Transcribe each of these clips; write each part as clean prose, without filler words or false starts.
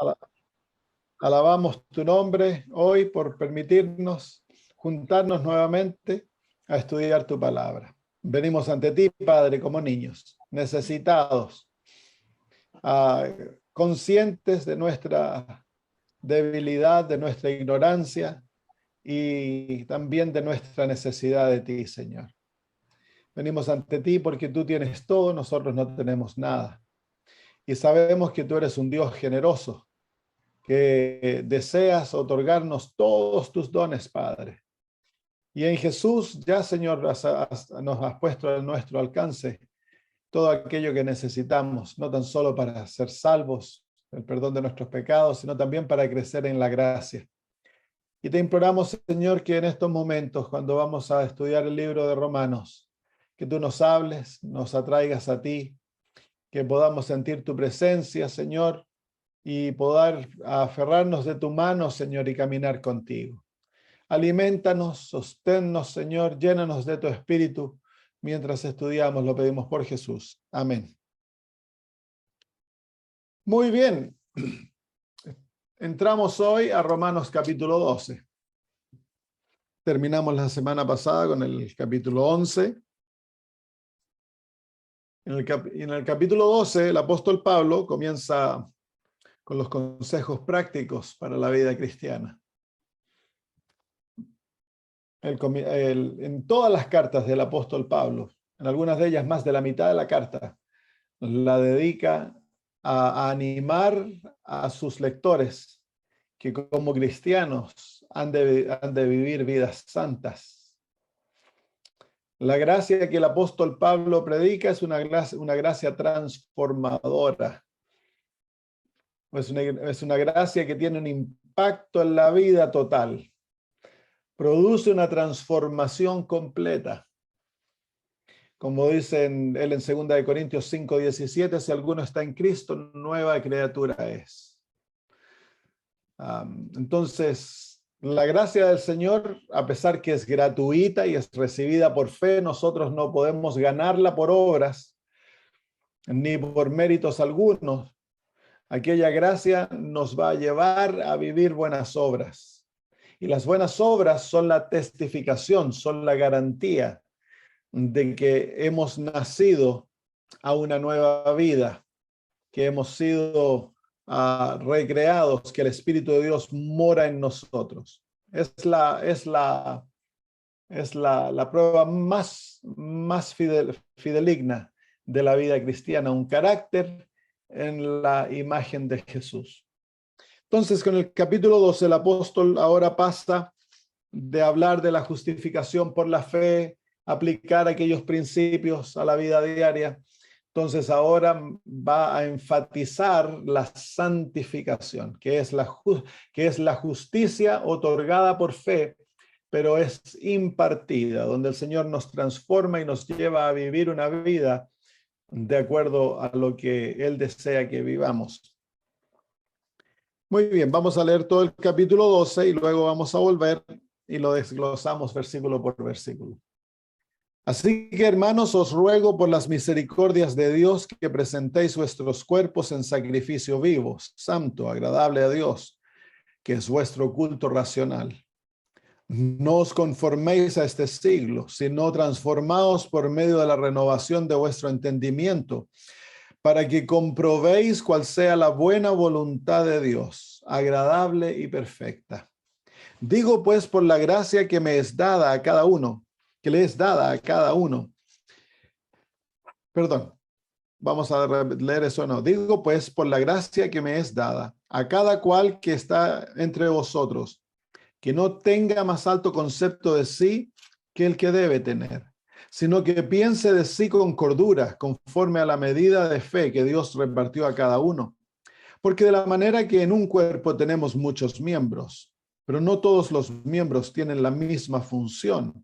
Ala- Alabamos tu nombre hoy por permitirnos juntarnos nuevamente a estudiar tu palabra. Venimos ante ti, Padre, como niños, necesitados, conscientes de nuestra debilidad, de nuestra ignorancia y también de nuestra necesidad de ti, Señor. Venimos ante ti porque tú tienes todo, nosotros no tenemos nada. Y sabemos que tú eres un Dios generoso, que deseas otorgarnos todos tus dones, Padre. Y en Jesús ya, Señor, nos has puesto a nuestro alcance todo aquello que necesitamos, no tan solo para ser salvos, el perdón de nuestros pecados, sino también para crecer en la gracia. Y te imploramos, Señor, que en estos momentos, cuando vamos a estudiar el libro de Romanos, que tú nos hables, nos atraigas a ti, que podamos sentir tu presencia, Señor, y poder aferrarnos de tu mano, Señor, y caminar contigo. Aliméntanos, sosténnos, Señor, llénanos de tu espíritu mientras estudiamos, lo pedimos por Jesús. Amén. Muy bien. Entramos hoy a Romanos capítulo 12. Terminamos la semana pasada con el capítulo 11. En el capítulo 12, el apóstol Pablo comienza con los consejos prácticos para la vida cristiana. En todas las cartas del apóstol Pablo, en algunas de ellas más de la mitad de la carta, la dedica a animar a sus lectores que como cristianos han de vivir vidas santas. La gracia que el apóstol Pablo predica es una gracia transformadora. Es una gracia que tiene un impacto en la vida total. Produce una transformación completa. Como dice él en 2 Corintios 5:17, si alguno está en Cristo, nueva criatura es. Entonces, la gracia del Señor, a pesar que es gratuita y es recibida por fe, nosotros no podemos ganarla por obras, ni por méritos algunos. Aquella gracia nos va a llevar a vivir buenas obras. Y las buenas obras son la testificación, son la garantía de que hemos nacido a una nueva vida, que hemos sido recreados, que el Espíritu de Dios mora en nosotros. Es la prueba más fideligna de la vida cristiana, un carácter en la imagen de Jesús. Entonces, con el capítulo 12, el apóstol ahora pasa de hablar de la justificación por la fe, aplicar aquellos principios a la vida diaria. Entonces ahora va a enfatizar la santificación, que es la justicia otorgada por fe, pero es impartida, donde el Señor nos transforma y nos lleva a vivir una vida de acuerdo a lo que Él desea que vivamos. Muy bien, vamos a leer todo el capítulo 12 y luego vamos a volver y lo desglosamos versículo por versículo. Así que, hermanos, os ruego por las misericordias de Dios que presentéis vuestros cuerpos en sacrificio vivo, santo, agradable a Dios, que es vuestro culto racional. No os conforméis a este siglo, sino transformaos por medio de la renovación de vuestro entendimiento, para que comprobéis cuál sea la buena voluntad de Dios, agradable y perfecta. Digo pues por la gracia que me es dada a cada uno, que le es dada a cada uno. Perdón, vamos a leer eso no. Digo pues por la gracia que me es dada a cada cual que está entre vosotros, que no tenga más alto concepto de sí que el que debe tener, sino que piense de sí con cordura, conforme a la medida de fe que Dios repartió a cada uno. Porque de la manera que en un cuerpo tenemos muchos miembros, pero no todos los miembros tienen la misma función.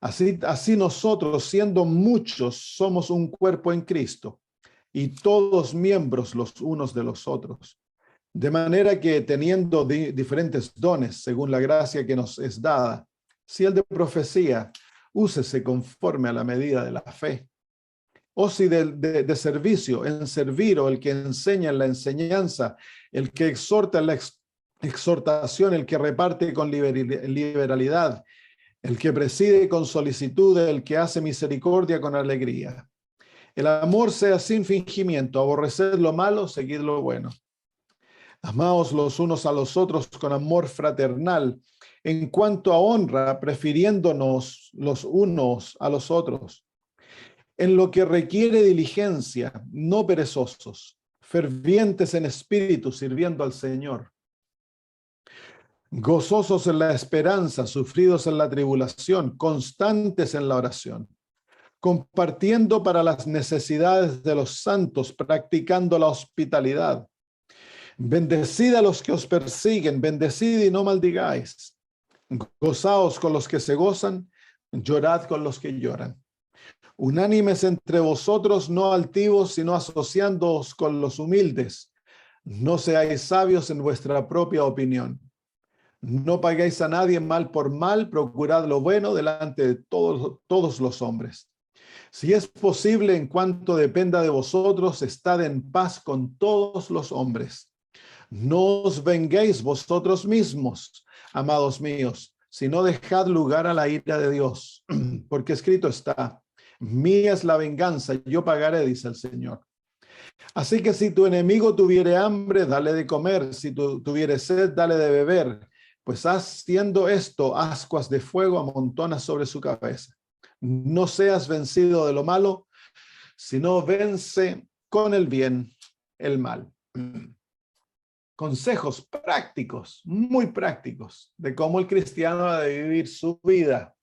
Así nosotros, siendo muchos, somos un cuerpo en Cristo, y todos miembros los unos de los otros. De manera que teniendo diferentes dones, según la gracia que nos es dada, si el de profecía, úsese conforme a la medida de la fe. o si de servicio, en servir, o el que enseña en la enseñanza, el que exhorta en la exhortación, el que reparte con liberalidad, el que preside con solicitud, el que hace misericordia con alegría. El amor sea sin fingimiento, aborreced lo malo, seguid lo bueno. Amaos los unos a los otros con amor fraternal, en cuanto a honra, prefiriéndonos los unos a los otros. En lo que requiere diligencia, no perezosos, fervientes en espíritu, sirviendo al Señor. Gozosos en la esperanza, sufridos en la tribulación, constantes en la oración. Compartiendo para las necesidades de los santos, practicando la hospitalidad. Bendecid a los que os persiguen, bendecid y no maldigáis. Gozaos con los que se gozan, llorad con los que lloran. Unánimes entre vosotros, no altivos, sino asociándoos con los humildes. No seáis sabios en vuestra propia opinión. No paguéis a nadie mal por mal, procurad lo bueno delante de todos los hombres. Si es posible, en cuanto dependa de vosotros, estad en paz con todos los hombres. No os venguéis vosotros mismos, amados míos, sino dejad lugar a la ira de Dios, porque escrito está, mía es la venganza, yo pagaré, dice el Señor. Así que si tu enemigo tuviere hambre, dale de comer, si tuviere sed, dale de beber, pues haciendo esto, ascuas de fuego amontonas sobre su cabeza. No seas vencido de lo malo, sino vence con el bien el mal. Consejos prácticos, muy prácticos, de cómo el cristiano ha de vivir su vida.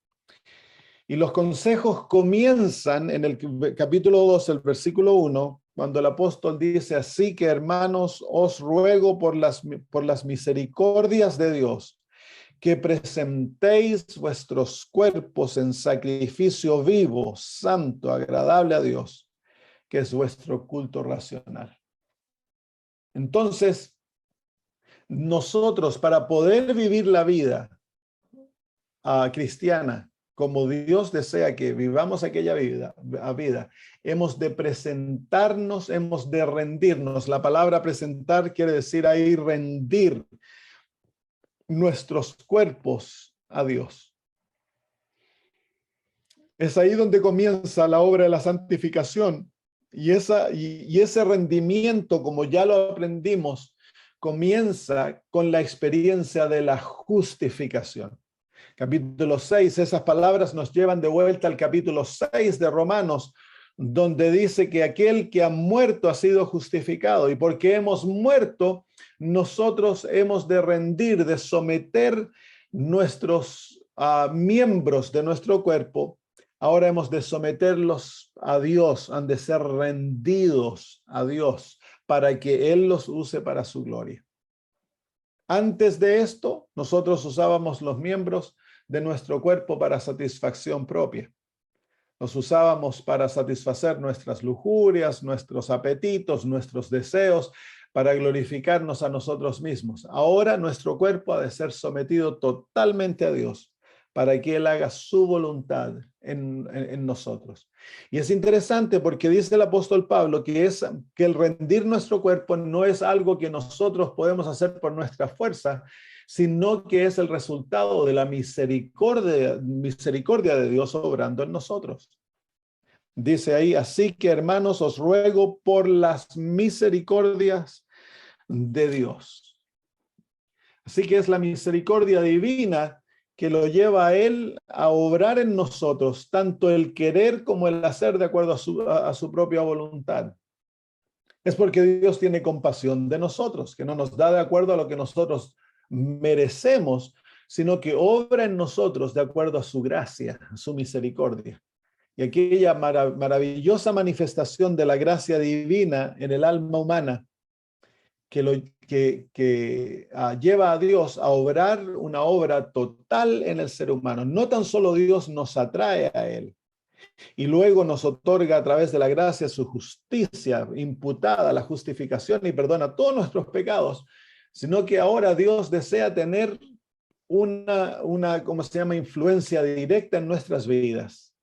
Y los consejos comienzan en el capítulo 2, el versículo 1, cuando el apóstol dice, así que hermanos, os ruego por las misericordias de Dios, que presentéis vuestros cuerpos en sacrificio vivo, santo, agradable a Dios, que es vuestro culto racional. Entonces, nosotros, para poder vivir la vida cristiana como Dios desea que vivamos aquella vida, hemos de presentarnos, hemos de rendirnos. La palabra presentar quiere decir ahí rendir nuestros cuerpos a Dios. Es ahí donde comienza la obra de la santificación y ese rendimiento, como ya lo aprendimos, comienza con la experiencia de la justificación. Capítulo 6, esas palabras nos llevan de vuelta al capítulo 6 de Romanos, donde dice que aquel que ha muerto ha sido justificado, y porque hemos muerto, nosotros hemos de rendir, de someter nuestros miembros de nuestro cuerpo. Ahora hemos de someterlos a Dios, han de ser rendidos a Dios, para que Él los use para su gloria. Antes de esto, nosotros usábamos los miembros de nuestro cuerpo para satisfacción propia. Los usábamos para satisfacer nuestras lujurias, nuestros apetitos, nuestros deseos, para glorificarnos a nosotros mismos. Ahora nuestro cuerpo ha de ser sometido totalmente a Dios, para que Él haga su voluntad en nosotros. Y es interesante porque dice el apóstol Pablo que el rendir nuestro cuerpo no es algo que nosotros podemos hacer por nuestra fuerza, sino que es el resultado de la misericordia de Dios obrando en nosotros. Dice ahí, así que hermanos, os ruego por las misericordias de Dios. Así que es la misericordia divina que lo lleva a Él a obrar en nosotros, tanto el querer como el hacer de acuerdo a su propia voluntad. Es porque Dios tiene compasión de nosotros, que no nos da de acuerdo a lo que nosotros merecemos, sino que obra en nosotros de acuerdo a su gracia, a su misericordia. Y aquella maravillosa manifestación de la gracia divina en el alma humana que lleva a Dios a obrar una obra total en el ser humano. No tan solo Dios nos atrae a Él y luego nos otorga a través de la gracia su justicia imputada, la justificación, y perdona todos nuestros pecados, sino que ahora Dios desea tener ¿cómo se llama?, influencia directa en nuestras vidas,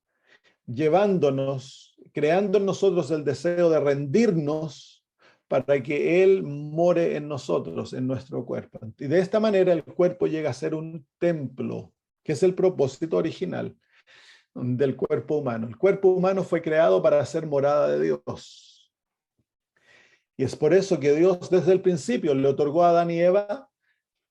llevándonos creando en nosotros el deseo de rendirnos para que Él more en nosotros, en nuestro cuerpo. Y de esta manera el cuerpo llega a ser un templo, que es el propósito original del cuerpo humano. El cuerpo humano fue creado para ser morada de Dios. Y es por eso que Dios desde el principio le otorgó a Adán y Eva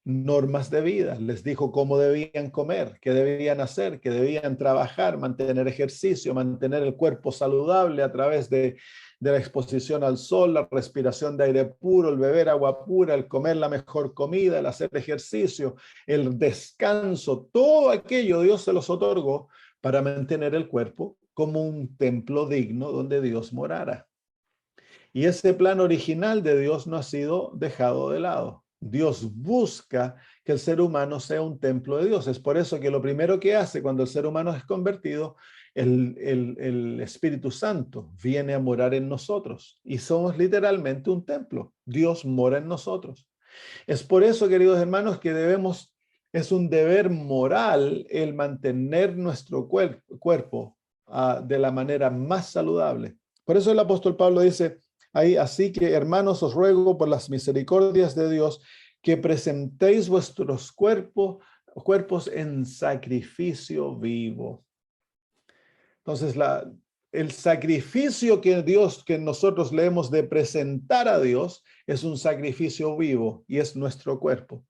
normas de vida. Les dijo cómo debían comer, qué debían hacer, que debían trabajar, mantener ejercicio, mantener el cuerpo saludable a través de la exposición al sol, la respiración de aire puro, el beber agua pura, el comer la mejor comida, el hacer ejercicio, el descanso. Todo aquello Dios se los otorgó para mantener el cuerpo como un templo digno donde Dios morara. Y ese plan original de Dios no ha sido dejado de lado. Dios busca que el ser humano sea un templo de Dios. Es por eso que lo primero que hace cuando el ser humano es convertido, el Espíritu Santo viene a morar en nosotros. Y somos literalmente un templo. Dios mora en nosotros. Es por eso, queridos hermanos, que es un deber moral el mantener nuestro cuerpo de la manera más saludable. Por eso el apóstol Pablo dice ahí, así que hermanos, os ruego por las misericordias de Dios que presentéis vuestros cuerpos en sacrificio vivo. Entonces, el sacrificio que nosotros le hemos de presentar a Dios es un sacrificio vivo y es nuestro cuerpo.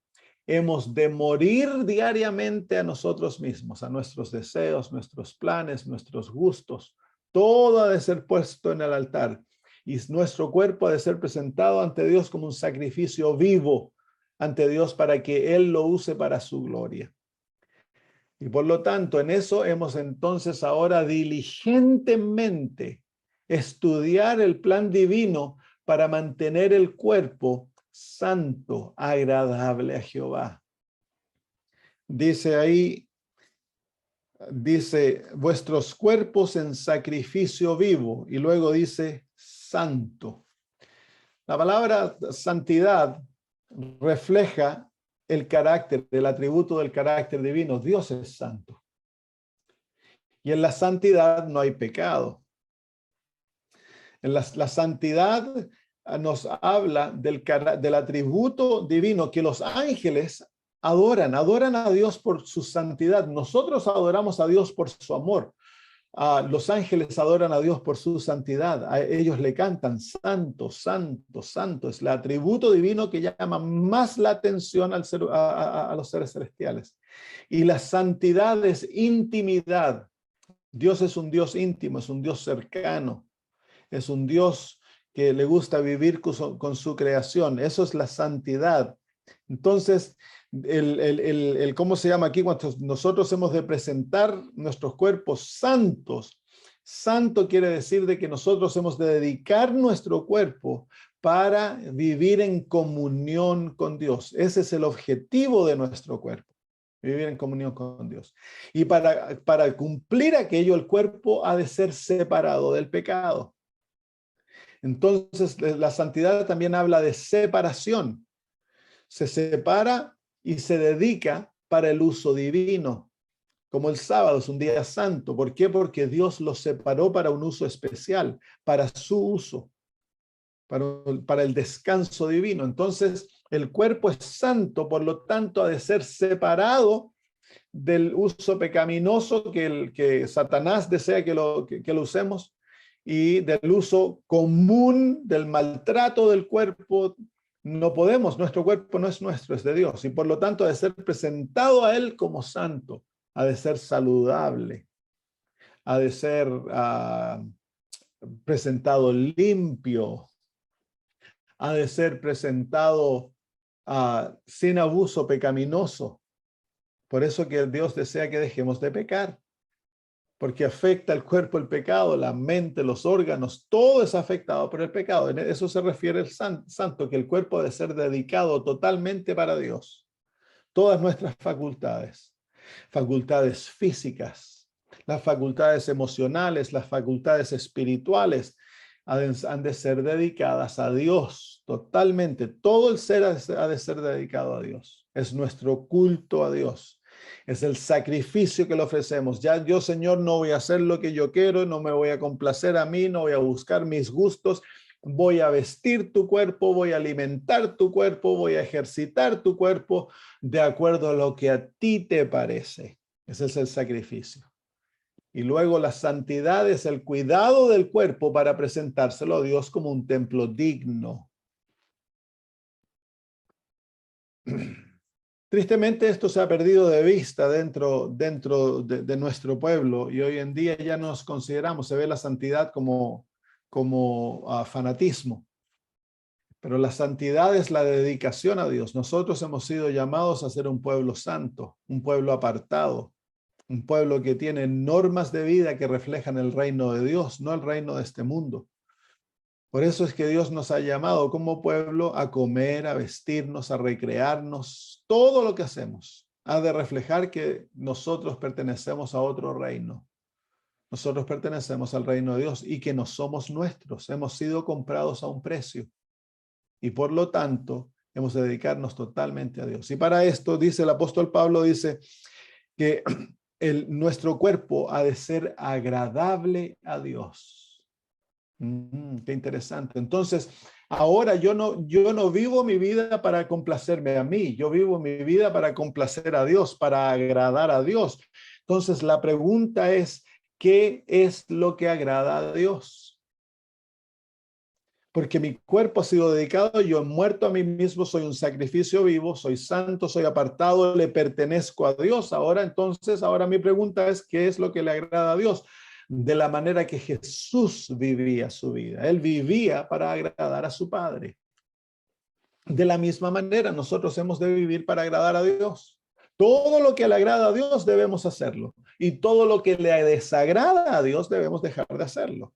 Hemos de morir diariamente a nosotros mismos, a nuestros deseos, nuestros planes, nuestros gustos. Todo ha de ser puesto en el altar y nuestro cuerpo ha de ser presentado ante Dios como un sacrificio vivo ante Dios para que Él lo use para su gloria. Y por lo tanto, en eso hemos entonces ahora diligentemente estudiar el plan divino para mantener el cuerpo santo, agradable a Jehová. Dice ahí, vuestros cuerpos en sacrificio vivo, y luego dice santo. La palabra santidad refleja el carácter, el atributo del carácter divino. Dios es santo. Y en la santidad no hay pecado. En la santidad nos habla del atributo divino que los ángeles adoran a Dios por su santidad. Nosotros adoramos a Dios por su amor. Los ángeles adoran a Dios por su santidad. A ellos le cantan santo, santo, santo. Es el atributo divino que llama más la atención a los seres celestiales. Y la santidad es intimidad. Dios es un Dios íntimo, es un Dios cercano. Es un Dios que le gusta vivir con su creación. Eso es la santidad. Entonces, ¿cómo se llama aquí? Cuando nosotros hemos de presentar nuestros cuerpos santos. Santo quiere decir de que nosotros hemos de dedicar nuestro cuerpo para vivir en comunión con Dios. Ese es el objetivo de nuestro cuerpo, vivir en comunión con Dios. Y para cumplir aquello, el cuerpo ha de ser separado del pecado. Entonces, la santidad también habla de separación. Se separa y se dedica para el uso divino, como el sábado es un día santo. ¿Por qué? Porque Dios lo separó para un uso especial, para su uso, para el descanso divino. Entonces, el cuerpo es santo, por lo tanto, ha de ser separado del uso pecaminoso que Satanás desea que lo usemos y del uso común, del maltrato del cuerpo. No podemos, nuestro cuerpo no es nuestro, es de Dios, y por lo tanto ha de ser presentado a Él como santo, ha de ser saludable, ha de ser presentado limpio, ha de ser presentado sin abuso pecaminoso. Por eso que Dios desea que dejemos de pecar, porque afecta el cuerpo el pecado, la mente, los órganos, todo es afectado por el pecado. En eso se refiere el santo, que el cuerpo debe ser dedicado totalmente para Dios. Todas nuestras facultades físicas, las facultades emocionales, las facultades espirituales, han de ser dedicadas a Dios totalmente. Todo el ser ha de ser dedicado a Dios. Es nuestro culto a Dios. Es el sacrificio que le ofrecemos. Ya yo, Señor, no voy a hacer lo que yo quiero, no me voy a complacer a mí, no voy a buscar mis gustos. Voy a vestir tu cuerpo, voy a alimentar tu cuerpo, voy a ejercitar tu cuerpo de acuerdo a lo que a ti te parece. Ese es el sacrificio. Y luego la santidad es el cuidado del cuerpo para presentárselo a Dios como un templo digno. Tristemente esto se ha perdido de vista dentro de nuestro pueblo y hoy en día ya nos consideramos, se ve la santidad como fanatismo. Pero la santidad es la dedicación a Dios. Nosotros hemos sido llamados a ser un pueblo santo, un pueblo apartado, un pueblo que tiene normas de vida que reflejan el reino de Dios, no el reino de este mundo. Por eso es que Dios nos ha llamado como pueblo a comer, a vestirnos, a recrearnos. Todo lo que hacemos ha de reflejar que nosotros pertenecemos a otro reino. Nosotros pertenecemos al reino de Dios y que no somos nuestros. Hemos sido comprados a un precio. Y por lo tanto, hemos de dedicarnos totalmente a Dios. Y para esto, dice el apóstol Pablo, dice que nuestro cuerpo ha de ser agradable a Dios. Qué interesante. Entonces, ahora yo no vivo mi vida para complacerme a mí, yo vivo mi vida para complacer a Dios, para agradar a Dios. Entonces, la pregunta es, ¿qué es lo que agrada a Dios? Porque mi cuerpo ha sido dedicado, yo he muerto a mí mismo, soy un sacrificio vivo, soy santo, soy apartado, le pertenezco a Dios. Ahora mi pregunta es, ¿qué es lo que le agrada a Dios? De la manera que Jesús vivía su vida. Él vivía para agradar a su Padre. De la misma manera, nosotros hemos de vivir para agradar a Dios. Todo lo que le agrada a Dios debemos hacerlo. Y todo lo que le desagrada a Dios debemos dejar de hacerlo.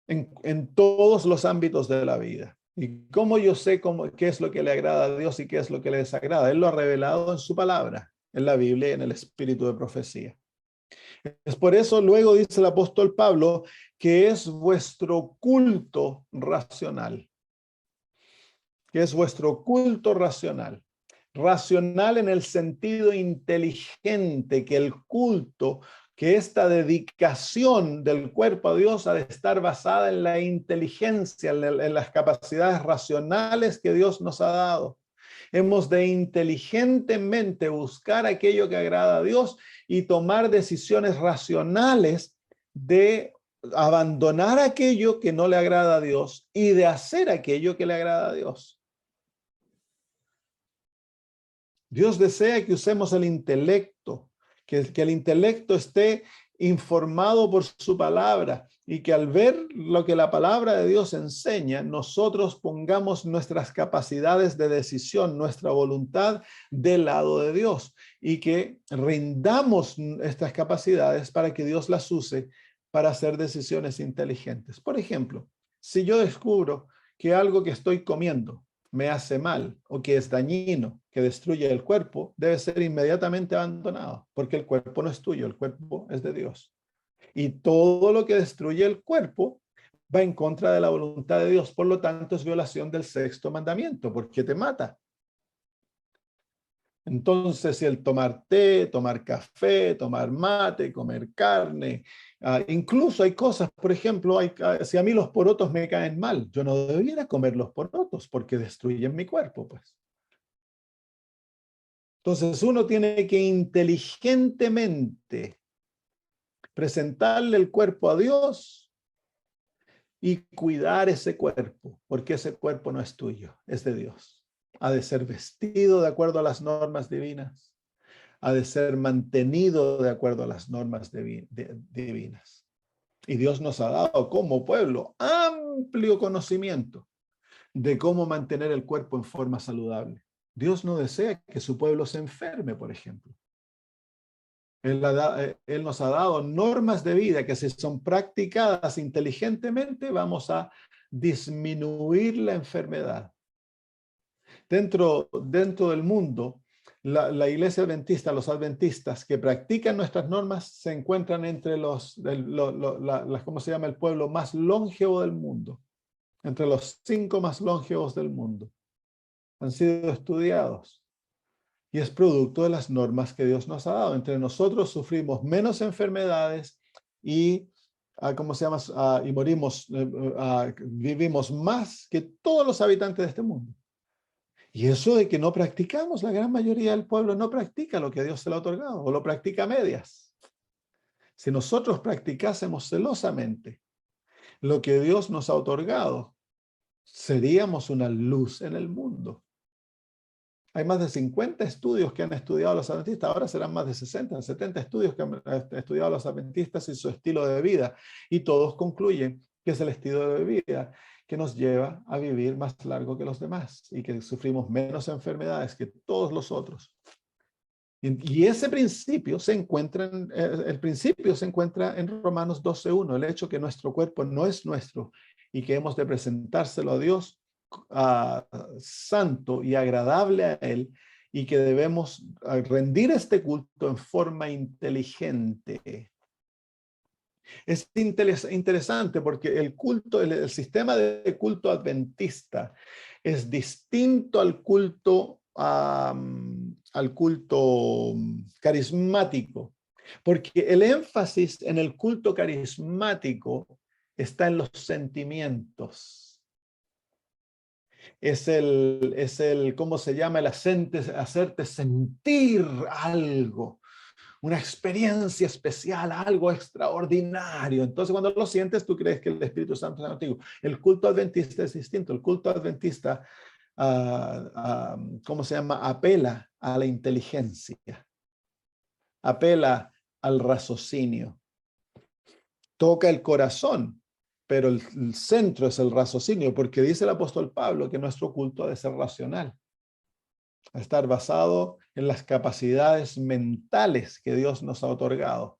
En todos los ámbitos de la vida. ¿Y cómo yo sé qué es lo que le agrada a Dios y qué es lo que le desagrada? Él lo ha revelado en su palabra, en la Biblia y en el espíritu de profecía. Es por eso luego dice el apóstol Pablo que es vuestro culto racional. Que es vuestro culto racional. Racional en el sentido inteligente, que el culto, que esta dedicación del cuerpo a Dios ha de estar basada en la inteligencia, en las capacidades racionales que Dios nos ha dado. Hemos de inteligentemente buscar aquello que agrada a Dios y tomar decisiones racionales de abandonar aquello que no le agrada a Dios y de hacer aquello que le agrada a Dios. Dios desea que usemos el intelecto, que el intelecto esté informado por su palabra y que al ver lo que la palabra de Dios enseña, nosotros pongamos nuestras capacidades de decisión, nuestra voluntad del lado de Dios y que rindamos estas capacidades para que Dios las use para hacer decisiones inteligentes. Por ejemplo, si yo descubro que algo que estoy comiendo me hace mal o que es dañino, que destruye el cuerpo, debe ser inmediatamente abandonado, porque el cuerpo no es tuyo, el cuerpo es de Dios. Y todo lo que destruye el cuerpo va en contra de la voluntad de Dios, por lo tanto es violación del sexto mandamiento, porque te mata. Entonces, si el tomar té, tomar café, tomar mate, comer carne, incluso hay cosas, por ejemplo, si a mí los porotos me caen mal, yo no debiera comer los porotos porque destruyen mi cuerpo, pues. Entonces, uno tiene que inteligentemente presentarle el cuerpo a Dios y cuidar ese cuerpo, porque ese cuerpo no es tuyo, es de Dios. Ha de ser vestido de acuerdo a las normas divinas. Ha de ser mantenido de acuerdo a las normas divinas. Y Dios nos ha dado como pueblo amplio conocimiento de cómo mantener el cuerpo en forma saludable. Dios no desea que su pueblo se enferme, por ejemplo. Él nos ha dado normas de vida que si son practicadas inteligentemente vamos a disminuir la enfermedad. Dentro del mundo, la iglesia adventista, los adventistas que practican nuestras normas se encuentran entre ¿cómo se llama? El pueblo más longevo del mundo, entre los 5 más longevos del mundo. Han sido estudiados. y es producto de las normas que Dios nos ha dado. Entre nosotros sufrimos menos enfermedades y, ¿cómo se llama? Y morimos, vivimos más que todos los habitantes de este mundo. Y eso de que no practicamos, la gran mayoría del pueblo no practica lo que Dios se le ha otorgado, o lo practica a medias. Si nosotros practicásemos celosamente lo que Dios nos ha otorgado, seríamos una luz en el mundo. Hay más de 50 estudios que han estudiado a los adventistas, ahora serán más de 60, 70 estudios que han estudiado a los adventistas y su estilo de vida, y todos concluyen que es el estilo de vida que nos lleva a vivir más largo que los demás y que sufrimos menos enfermedades que todos los otros. Y ese principio se encuentra en Romanos 12:1, el hecho que nuestro cuerpo no es nuestro y que hemos de presentárselo a Dios santo y agradable a Él, y que debemos rendir este culto en forma inteligente. Es interesante porque el culto, el sistema de culto adventista es distinto al culto carismático, porque el énfasis en el culto carismático está en los sentimientos. Es el ¿cómo se llama? El hacerte sentir algo, una experiencia especial, algo extraordinario. Entonces, cuando lo sientes, tú crees que el Espíritu Santo es contigo. El culto adventista es distinto. El culto adventista, ¿cómo se llama? Apela a la inteligencia, apela al raciocinio, toca el corazón, pero el centro es el raciocinio, porque dice el apóstol Pablo que nuestro culto ha de ser racional, a estar basado en las capacidades mentales que Dios nos ha otorgado.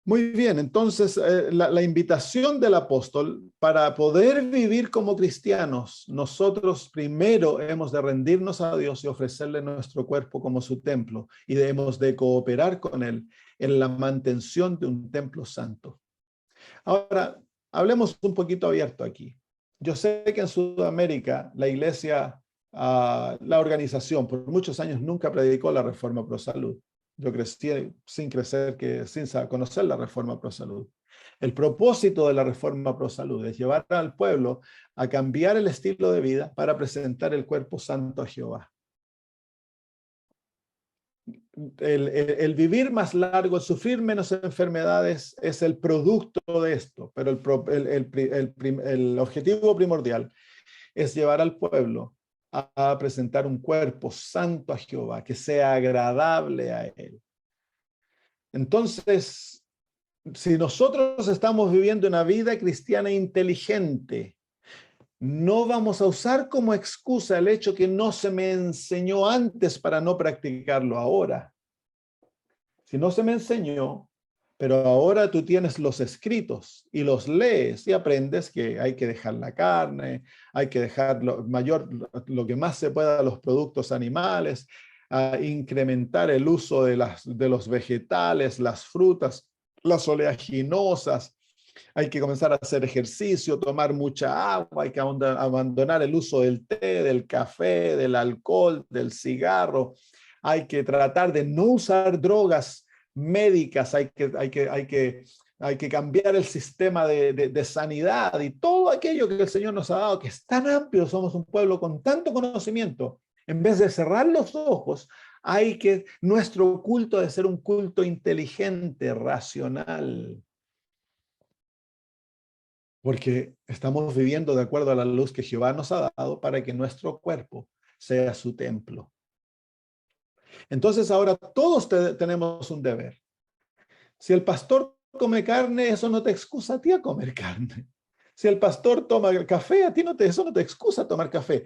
Muy bien, entonces la invitación del apóstol para poder vivir como cristianos, nosotros primero hemos de rendirnos a Dios y ofrecerle nuestro cuerpo como su templo, y debemos de cooperar con Él en la mantención de un templo santo. Ahora, hablemos un poquito abierto aquí. Yo sé que en Sudamérica la iglesia, la organización, por muchos años nunca predicó la reforma pro salud. Yo crecí sin conocer la reforma pro salud. El propósito de la reforma pro salud es llevar al pueblo a cambiar el estilo de vida para presentar el cuerpo santo a Jehová. El vivir más largo, el sufrir menos enfermedades es el producto de esto, pero el objetivo primordial es llevar al pueblo a presentar un cuerpo santo a Jehová, que sea agradable a Él. Entonces, si nosotros estamos viviendo una vida cristiana inteligente, no vamos a usar como excusa el hecho que no se me enseñó antes para no practicarlo ahora. Si no se me enseñó, pero ahora tú tienes los escritos y los lees y aprendes que hay que dejar la carne, hay que dejar lo que más se pueda, los productos animales, incrementar el uso de los vegetales, las frutas, las oleaginosas. Hay que comenzar a hacer ejercicio, tomar mucha agua, hay que abandonar el uso del té, del café, del alcohol, del cigarro. Hay que tratar de no usar drogas médicas, hay que cambiar el sistema de sanidad y todo aquello que el Señor nos ha dado, que es tan amplio, somos un pueblo con tanto conocimiento. En vez de cerrar los ojos, nuestro culto debe ser un culto inteligente, racional. Porque estamos viviendo de acuerdo a la luz que Jehová nos ha dado para que nuestro cuerpo sea su templo. Entonces ahora todos tenemos un deber. Si el pastor come carne, eso no te excusa a ti a comer carne. Si el pastor toma café, eso no te excusa a tomar café.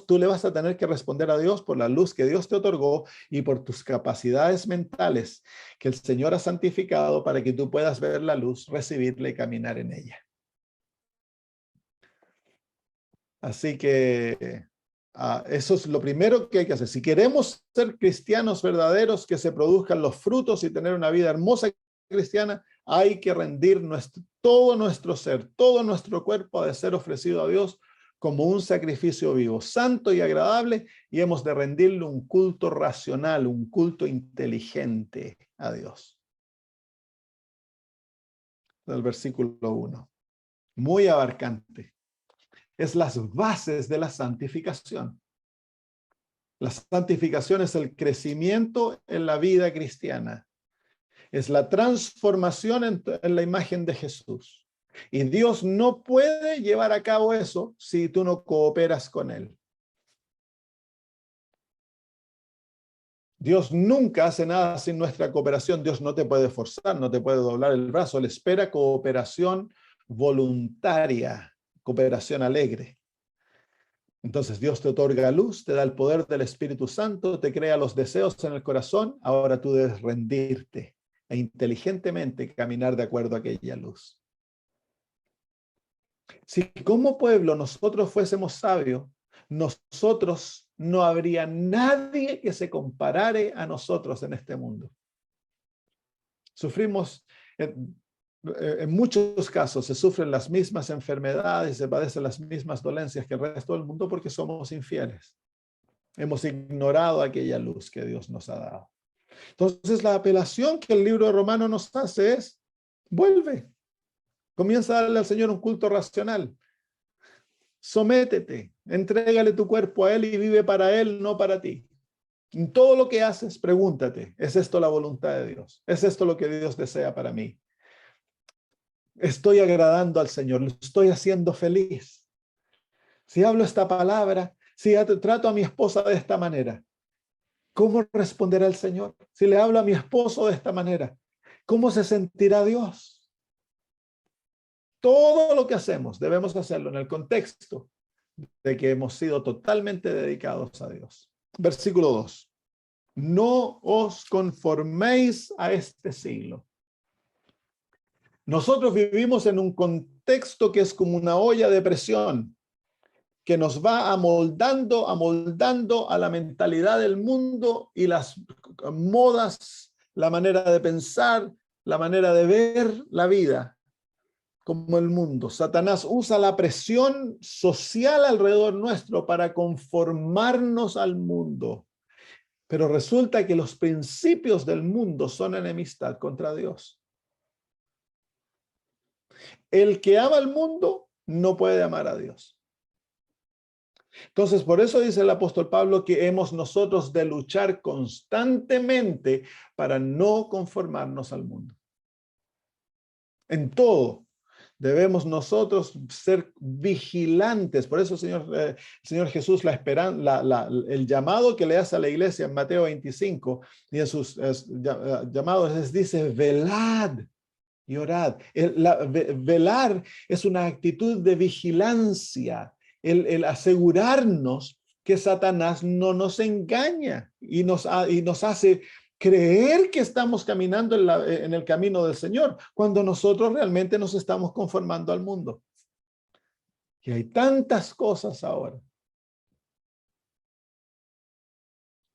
Tú le vas a tener que responder a Dios por la luz que Dios te otorgó y por tus capacidades mentales que el Señor ha santificado para que tú puedas ver la luz, recibirla y caminar en ella. Así que eso es lo primero que hay que hacer. Si queremos ser cristianos verdaderos, que se produzcan los frutos y tener una vida hermosa cristiana, hay que rendir todo nuestro ser, todo nuestro cuerpo ha de ser ofrecido a Dios como un sacrificio vivo, santo y agradable, y hemos de rendirle un culto racional, un culto inteligente a Dios. El versículo 1, muy abarcante. Es las bases de la santificación. La santificación es el crecimiento en la vida cristiana. Es la transformación en la imagen de Jesús. Y Dios no puede llevar a cabo eso si tú no cooperas con Él. Dios nunca hace nada sin nuestra cooperación. Dios no te puede forzar, no te puede doblar el brazo. Él espera cooperación voluntaria, cooperación alegre. Entonces Dios te otorga luz, te da el poder del Espíritu Santo, te crea los deseos en el corazón. Ahora tú debes rendirte e inteligentemente caminar de acuerdo a aquella luz. Si como pueblo nosotros fuésemos sabios, nosotros no habría nadie que se comparare a nosotros en este mundo. Sufrimos, en muchos casos se sufren las mismas enfermedades, se padecen las mismas dolencias que el resto del mundo porque somos infieles. Hemos ignorado aquella luz que Dios nos ha dado. Entonces la apelación que el libro de Romanos nos hace es, vuelve, comienza a darle al Señor un culto racional. Sométete, entrégale tu cuerpo a Él y vive para Él, no para ti. En todo lo que haces, pregúntate, ¿es esto la voluntad de Dios? ¿Es esto lo que Dios desea para mí? ¿Estoy agradando al Señor? ¿Lo estoy haciendo feliz? Si hablo esta palabra, si trato a mi esposa de esta manera, ¿cómo responderá el Señor? Si le hablo a mi esposo de esta manera, ¿cómo se sentirá Dios? Todo lo que hacemos debemos hacerlo en el contexto de que hemos sido totalmente dedicados a Dios. Versículo 2. No os conforméis a este siglo. Nosotros vivimos en un contexto que es como una olla de presión que nos va amoldando a la mentalidad del mundo y las modas, la manera de pensar, la manera de ver la vida como el mundo. Satanás usa la presión social alrededor nuestro para conformarnos al mundo. Pero resulta que los principios del mundo son enemistad contra Dios. El que ama al mundo no puede amar a Dios. Entonces, por eso dice el apóstol Pablo que hemos nosotros de luchar constantemente para no conformarnos al mundo. En todo debemos nosotros ser vigilantes. Por eso, el Señor Jesús, el llamado que le hace a la iglesia en Mateo 25 y en sus llamados les dice, velad y orad. Velar es una actitud de vigilancia, el asegurarnos que Satanás no nos engaña y nos hace creer que estamos caminando en el camino del Señor, cuando nosotros realmente nos estamos conformando al mundo. Y hay tantas cosas ahora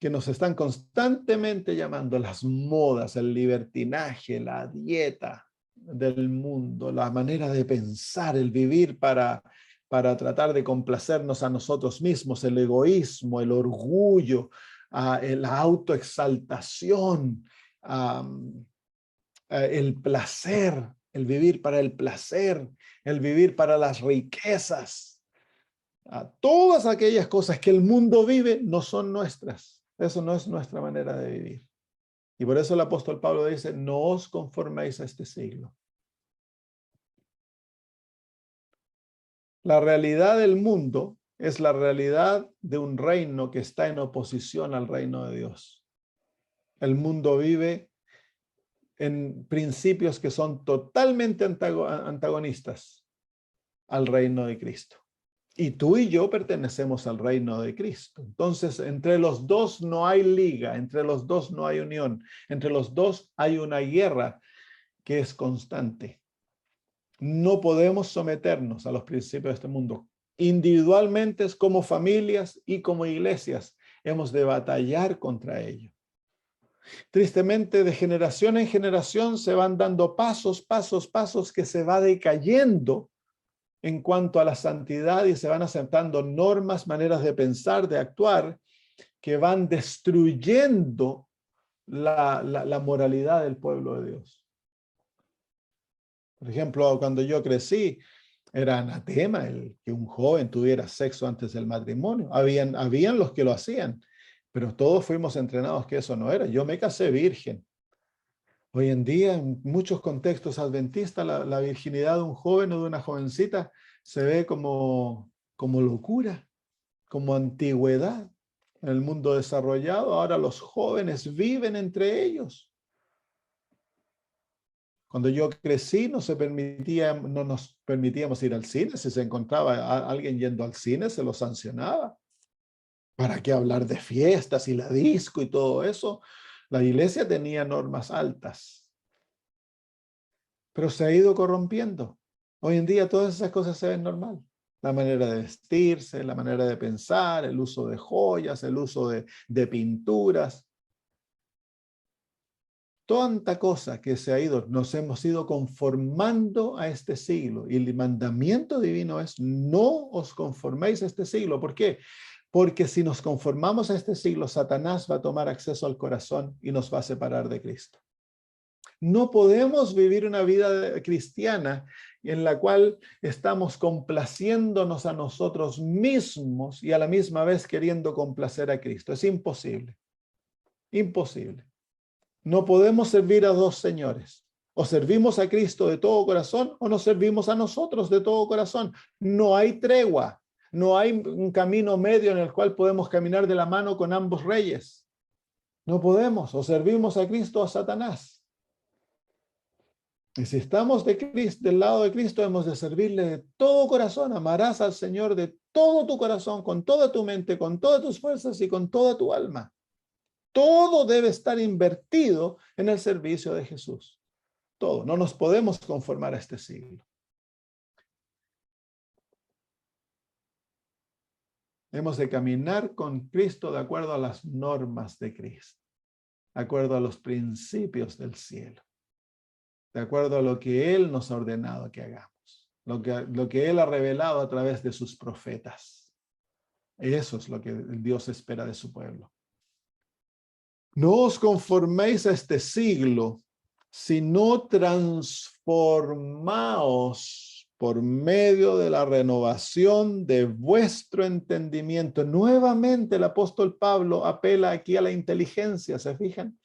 que nos están constantemente llamando, las modas, el libertinaje, la dieta del mundo, la manera de pensar, el vivir para tratar de complacernos a nosotros mismos, el egoísmo, el orgullo, la autoexaltación, el placer, el vivir para el placer, el vivir para las riquezas. Todas aquellas cosas que el mundo vive no son nuestras. Eso no es nuestra manera de vivir. Y por eso el apóstol Pablo dice, no os conforméis a este siglo. La realidad del mundo es la realidad de un reino que está en oposición al reino de Dios. El mundo vive en principios que son totalmente antagonistas al reino de Cristo. Y tú y yo pertenecemos al reino de Cristo. Entonces, entre los dos no hay liga, entre los dos no hay unión, entre los dos hay una guerra que es constante. No podemos someternos a los principios de este mundo. Individualmente, como familias y como iglesias, hemos de batallar contra ello. Tristemente, de generación en generación se van dando pasos que se va decayendo en cuanto a la santidad y se van aceptando normas, maneras de pensar, de actuar, que van destruyendo la moralidad del pueblo de Dios. Por ejemplo, cuando yo crecí, era anatema el que un joven tuviera sexo antes del matrimonio. Habían los que lo hacían, pero todos fuimos entrenados que eso no era. Yo me casé virgen. Hoy en día, en muchos contextos adventistas, la virginidad de un joven o de una jovencita se ve como locura, como antigüedad. En el mundo desarrollado, ahora los jóvenes viven entre ellos. Cuando yo crecí, no nos permitíamos ir al cine. Si se encontraba alguien yendo al cine, se lo sancionaba. ¿Para qué hablar de fiestas y la disco y todo eso? La iglesia tenía normas altas, pero se ha ido corrompiendo. Hoy en día todas esas cosas se ven normal. La manera de vestirse, la manera de pensar, el uso de joyas, el uso de pinturas. Tanta cosa que se ha ido, nos hemos ido conformando a este siglo. Y el mandamiento divino es: no os conforméis a este siglo. ¿Por qué? Porque si nos conformamos a este siglo, Satanás va a tomar acceso al corazón y nos va a separar de Cristo. No podemos vivir una vida cristiana en la cual estamos complaciéndonos a nosotros mismos y a la misma vez queriendo complacer a Cristo. Es imposible. Imposible. No podemos servir a dos señores. O servimos a Cristo de todo corazón o nos servimos a nosotros de todo corazón. No hay tregua. No hay un camino medio en el cual podemos caminar de la mano con ambos reyes. No podemos. O servimos a Cristo o a Satanás. Y si estamos del lado de Cristo, hemos de servirle de todo corazón. Amarás al Señor de todo tu corazón, con toda tu mente, con todas tus fuerzas y con toda tu alma. Todo debe estar invertido en el servicio de Jesús. Todo. No nos podemos conformar a este siglo. Hemos de caminar con Cristo de acuerdo a las normas de Cristo, de acuerdo a los principios del cielo, de acuerdo a lo que Él nos ha ordenado que hagamos, lo que Él ha revelado a través de sus profetas. Eso es lo que Dios espera de su pueblo. No os conforméis a este siglo, sino transformaos por medio de la renovación de vuestro entendimiento. Nuevamente el apóstol Pablo apela aquí a la inteligencia, ¿se fijan?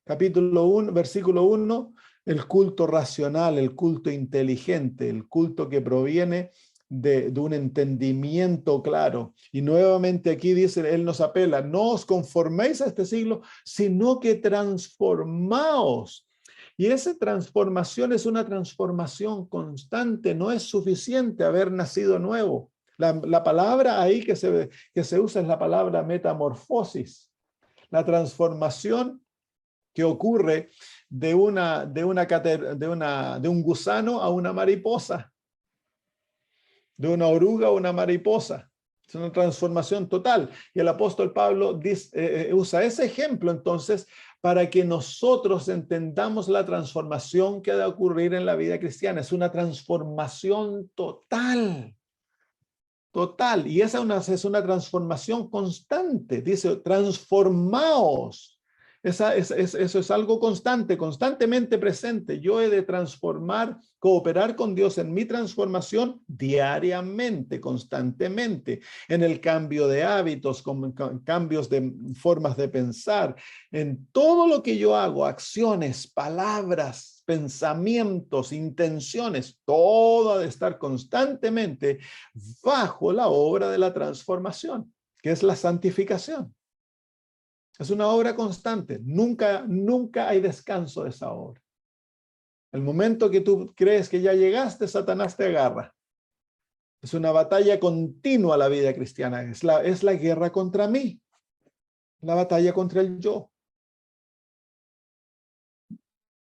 Capítulo 1, versículo 1, el culto racional, el culto inteligente, el culto que proviene de un entendimiento claro. Y nuevamente aquí dice, él nos apela: no os conforméis a este siglo, sino que transformaos. Y esa transformación es una transformación constante, no es suficiente haber nacido nuevo. La palabra ahí que se usa es la palabra metamorfosis. La transformación que ocurre de un gusano a una mariposa, de una oruga a una mariposa. Es una transformación total. Y el apóstol Pablo usa ese ejemplo entonces para que nosotros entendamos la transformación que ha de ocurrir en la vida cristiana. Es una transformación total. Total. Y esa es una transformación constante. Dice, transformaos. Eso es algo constante, constantemente presente. Yo he de transformar, cooperar con Dios en mi transformación diariamente, constantemente, en el cambio de hábitos, con cambios de formas de pensar, en todo lo que yo hago, acciones, palabras, pensamientos, intenciones, todo ha de estar constantemente bajo la obra de la transformación, que es la santificación. Es una obra constante. Nunca hay descanso de esa obra. El momento que tú crees que ya llegaste, Satanás te agarra. Es una batalla continua la vida cristiana. Es la guerra contra mí. La batalla contra el yo.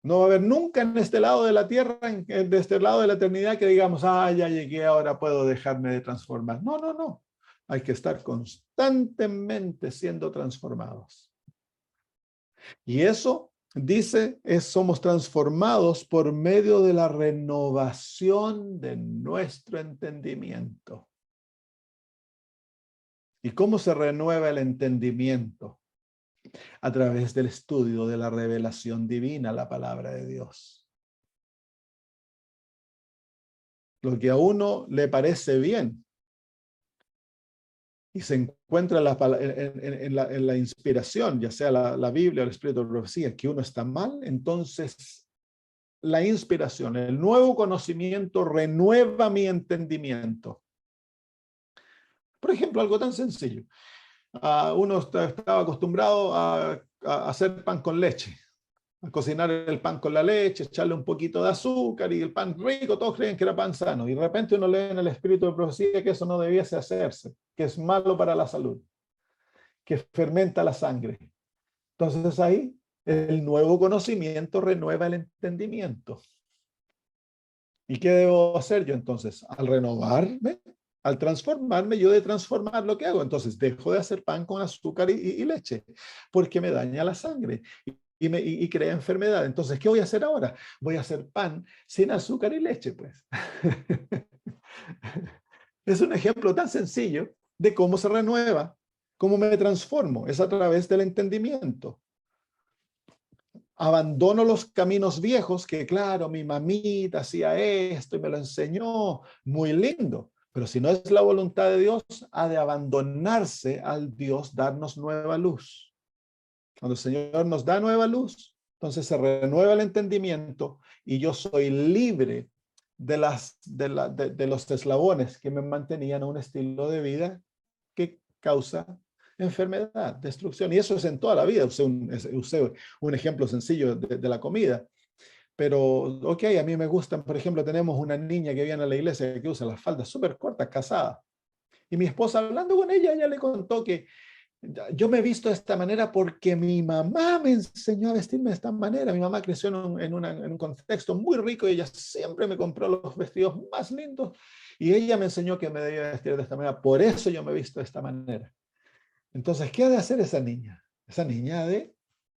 No va a haber nunca en este lado de la tierra, de este lado de la eternidad, que digamos, ya llegué, ahora puedo dejarme de transformar. No. Hay que estar constantemente siendo transformados. Y eso dice, somos transformados por medio de la renovación de nuestro entendimiento. ¿Y cómo se renueva el entendimiento? A través del estudio de la revelación divina, la palabra de Dios. Lo que a uno le parece bien y se encuentra en la inspiración, ya sea la Biblia o el Espíritu de Profecía, que uno está mal, entonces la inspiración, el nuevo conocimiento renueva mi entendimiento. Por ejemplo, algo tan sencillo. Uno estaba acostumbrado a hacer pan con leche, a cocinar el pan con la leche, echarle un poquito de azúcar y el pan rico, todos creen que era pan sano. Y de repente uno lee en el Espíritu de Profecía que eso no debiese hacerse, que es malo para la salud, que fermenta la sangre. Entonces ahí el nuevo conocimiento renueva el entendimiento. ¿Y qué debo hacer yo entonces? Al renovarme, al transformarme, yo de transformar lo que hago. Entonces dejo de hacer pan con azúcar y leche, porque me daña la sangre y crea enfermedad. Entonces, ¿qué voy a hacer ahora? Voy a hacer pan sin azúcar y leche, pues. Es un ejemplo tan sencillo de cómo se renueva, cómo me transformo. Es a través del entendimiento. Abandono los caminos viejos que, claro, mi mamita hacía esto y me lo enseñó, muy lindo. Pero si no es la voluntad de Dios, ha de abandonarse al Dios, darnos nueva luz. Cuando el Señor nos da nueva luz, entonces se renueva el entendimiento y yo soy libre de los eslabones que me mantenían a un estilo de vida que causa enfermedad, destrucción. Y eso es en toda la vida. Usé un ejemplo sencillo de la comida. Pero, ok, a mí me gustan, por ejemplo, tenemos una niña que viene a la iglesia que usa las faldas súper cortas, casada. Y mi esposa, hablando con ella le contó que yo me he visto de esta manera porque mi mamá me enseñó a vestirme de esta manera. Mi mamá creció en un contexto muy rico y ella siempre me compró los vestidos más lindos y ella me enseñó que me debía vestir de esta manera. Por eso yo me he visto de esta manera. Entonces, ¿qué ha de hacer esa niña? Esa niña ha de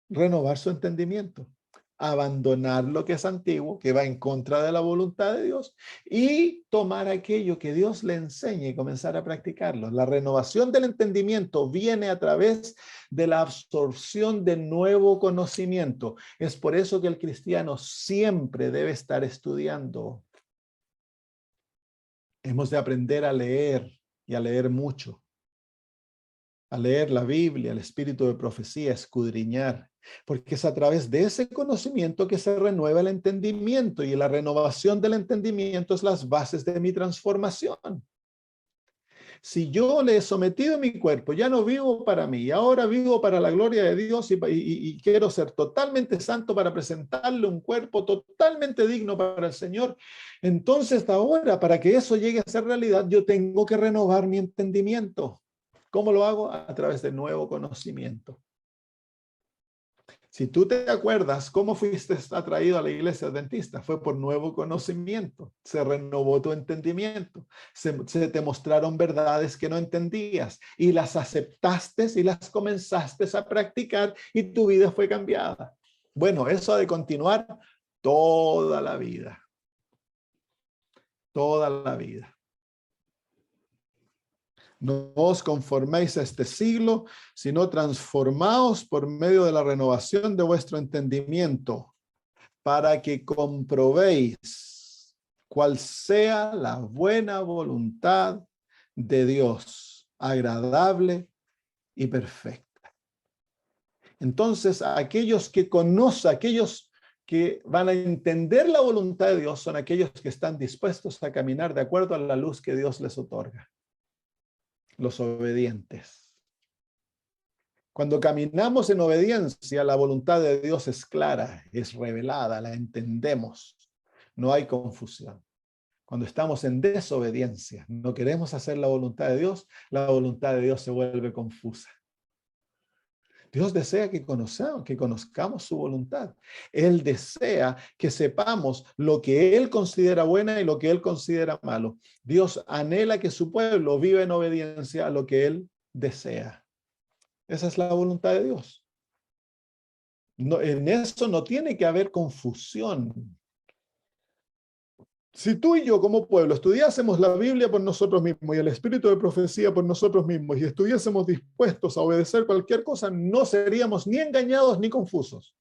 renovar su entendimiento, abandonar lo que es antiguo, que va en contra de la voluntad de Dios, y tomar aquello que Dios le enseña y comenzar a practicarlo. La renovación del entendimiento viene a través de la absorción de nuevo conocimiento. Es por eso que el cristiano siempre debe estar estudiando. Hemos de aprender a leer y a leer mucho. A leer la Biblia, el espíritu de profecía, escudriñar, porque es a través de ese conocimiento que se renueva el entendimiento y la renovación del entendimiento es las bases de mi transformación. Si yo le he sometido mi cuerpo, ya no vivo para mí, ahora vivo para la gloria de Dios y quiero ser totalmente santo para presentarle un cuerpo totalmente digno para el Señor, entonces ahora para que eso llegue a ser realidad, yo tengo que renovar mi entendimiento. ¿Cómo lo hago? A través de nuevo conocimiento. Si tú te acuerdas cómo fuiste atraído a la iglesia adventista, fue por nuevo conocimiento. Se renovó tu entendimiento. Se te mostraron verdades que no entendías y las aceptaste y las comenzaste a practicar y tu vida fue cambiada. Bueno, eso ha de continuar toda la vida. Toda la vida. No os conforméis a este siglo, sino transformaos por medio de la renovación de vuestro entendimiento, para que comprobéis cuál sea la buena voluntad de Dios, agradable y perfecta. Entonces, aquellos que conocen, aquellos que van a entender la voluntad de Dios, son aquellos que están dispuestos a caminar de acuerdo a la luz que Dios les otorga. Los obedientes. Cuando caminamos en obediencia, la voluntad de Dios es clara, es revelada, la entendemos. No hay confusión. Cuando estamos en desobediencia, no queremos hacer la voluntad de Dios, la voluntad de Dios se vuelve confusa. Dios desea que conozcamos su voluntad. Él desea que sepamos lo que Él considera buena y lo que Él considera malo. Dios anhela que su pueblo viva en obediencia a lo que Él desea. Esa es la voluntad de Dios. No, en eso no tiene que haber confusión. Si tú y yo como pueblo estudiásemos la Biblia por nosotros mismos y el espíritu de profecía por nosotros mismos y estuviésemos dispuestos a obedecer cualquier cosa, no seríamos ni engañados ni confusos.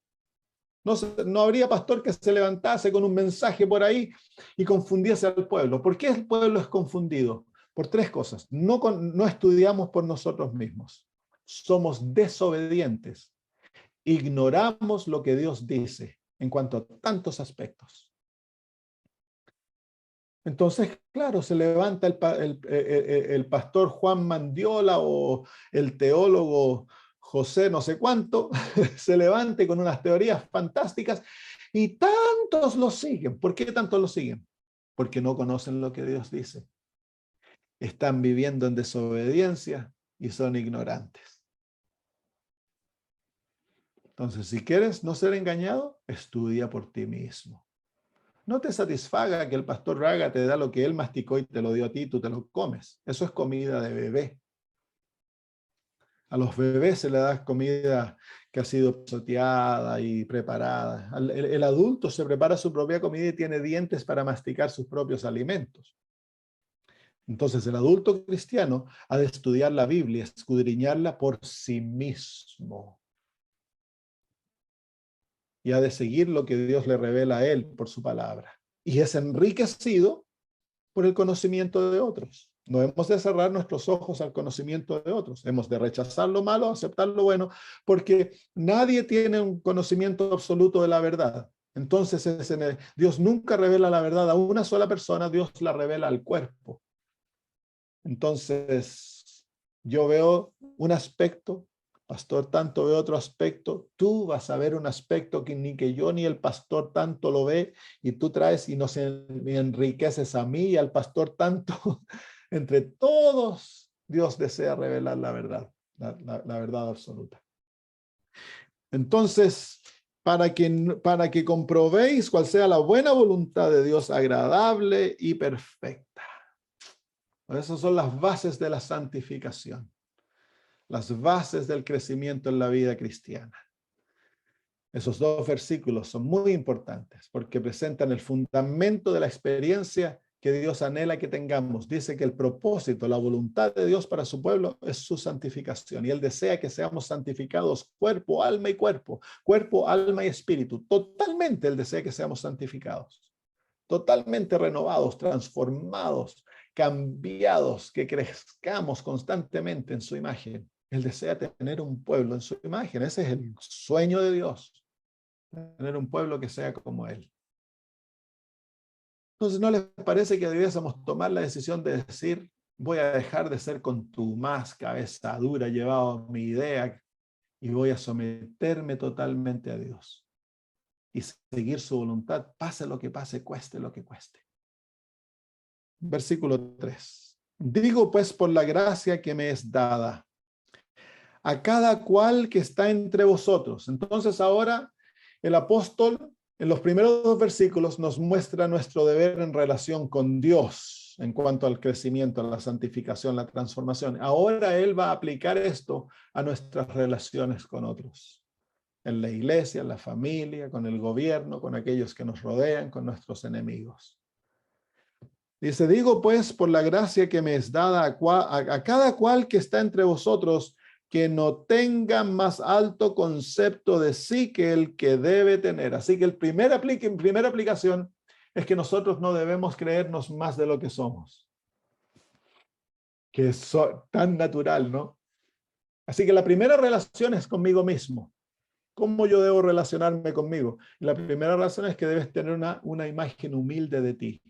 No habría pastor que se levantase con un mensaje por ahí y confundiese al pueblo. ¿Por qué el pueblo es confundido? Por tres cosas. No estudiamos por nosotros mismos. Somos desobedientes. Ignoramos lo que Dios dice en cuanto a tantos aspectos. Entonces, claro, se levanta el pastor Juan Mandiola o el teólogo José no sé cuánto, se levante con unas teorías fantásticas y tantos lo siguen. ¿Por qué tantos lo siguen? Porque no conocen lo que Dios dice. Están viviendo en desobediencia y son ignorantes. Entonces, si quieres no ser engañado, estudia por ti mismo. No te satisfaga que el pastor Raga te da lo que él masticó y te lo dio a ti, tú te lo comes. Eso es comida de bebé. A los bebés se le da comida que ha sido pisoteada y preparada. El adulto se prepara su propia comida y tiene dientes para masticar sus propios alimentos. Entonces el adulto cristiano ha de estudiar la Biblia, escudriñarla por sí mismo. Y ha de seguir lo que Dios le revela a él por su palabra. Y es enriquecido por el conocimiento de otros. No hemos de cerrar nuestros ojos al conocimiento de otros. Hemos de rechazar lo malo, aceptar lo bueno, porque nadie tiene un conocimiento absoluto de la verdad. Entonces, Dios nunca revela la verdad a una sola persona, Dios la revela al cuerpo. Entonces, yo veo un aspecto, pastor tanto ve otro aspecto, tú vas a ver un aspecto que ni que yo ni el pastor tanto lo ve, y tú traes y nos enriqueces a mí y al pastor tanto. Entre todos, Dios desea revelar la verdad, la verdad absoluta. Entonces, para que comprobéis cuál sea la buena voluntad de Dios, agradable y perfecta. Esas son las bases de la santificación, las bases del crecimiento en la vida cristiana. Esos dos versículos son muy importantes porque presentan el fundamento de la experiencia que Dios anhela que tengamos. Dice que el propósito, la voluntad de Dios para su pueblo es su santificación, y Él desea que seamos santificados cuerpo, alma y cuerpo, alma y espíritu. Totalmente Él desea que seamos santificados, totalmente renovados, transformados, cambiados, que crezcamos constantemente en su imagen. Él desea tener un pueblo en su imagen. Ese es el sueño de Dios, tener un pueblo que sea como Él. Entonces, ¿no les parece que debiésemos tomar la decisión de decir, voy a dejar de ser contumaz, cabeza dura, llevado a mi idea, y voy a someterme totalmente a Dios y seguir su voluntad, pase lo que pase, cueste lo que cueste? Versículo 3. Digo pues por la gracia que me es dada a cada cual que está entre vosotros. Entonces ahora el apóstol en los primeros dos versículos nos muestra nuestro deber en relación con Dios en cuanto al crecimiento, a la santificación, la transformación. Ahora él va a aplicar esto a nuestras relaciones con otros, en la iglesia, en la familia, con el gobierno, con aquellos que nos rodean, con nuestros enemigos. Dice, digo pues por la gracia que me es dada a cada cual que está entre vosotros, que no tenga más alto concepto de sí que el que debe tener. Así que primera aplicación es que nosotros no debemos creernos más de lo que somos. Que es tan natural, ¿no? Así que la primera relación es conmigo mismo. ¿Cómo yo debo relacionarme conmigo? Y la primera razón es que debes tener una imagen humilde de ti.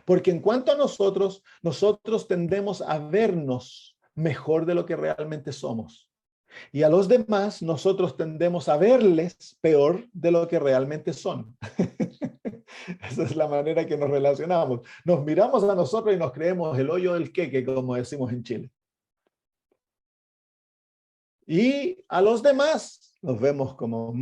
Porque en cuanto a nosotros tendemos a vernos mejor de lo que realmente somos. Y a los demás, nosotros tendemos a verles peor de lo que realmente son. Esa es la manera que nos relacionamos. Nos miramos a nosotros y nos creemos el hoyo del queque, como decimos en Chile. Y a los demás los vemos como...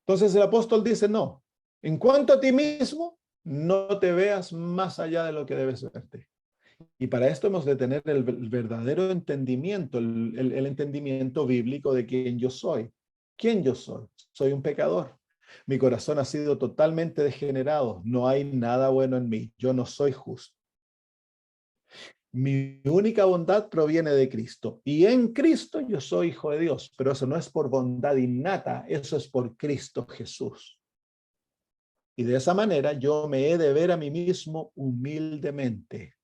Entonces el apóstol dice, no, en cuanto a ti mismo, no te veas más allá de lo que debes verte. Y para esto hemos de tener el verdadero entendimiento, el entendimiento bíblico de quién yo soy. ¿Quién yo soy? Soy un pecador. Mi corazón ha sido totalmente degenerado. No hay nada bueno en mí. Yo no soy justo. Mi única bondad proviene de Cristo. Y en Cristo yo soy hijo de Dios. Pero eso no es por bondad innata, eso es por Cristo Jesús. Y de esa manera yo me he de ver a mí mismo humildemente.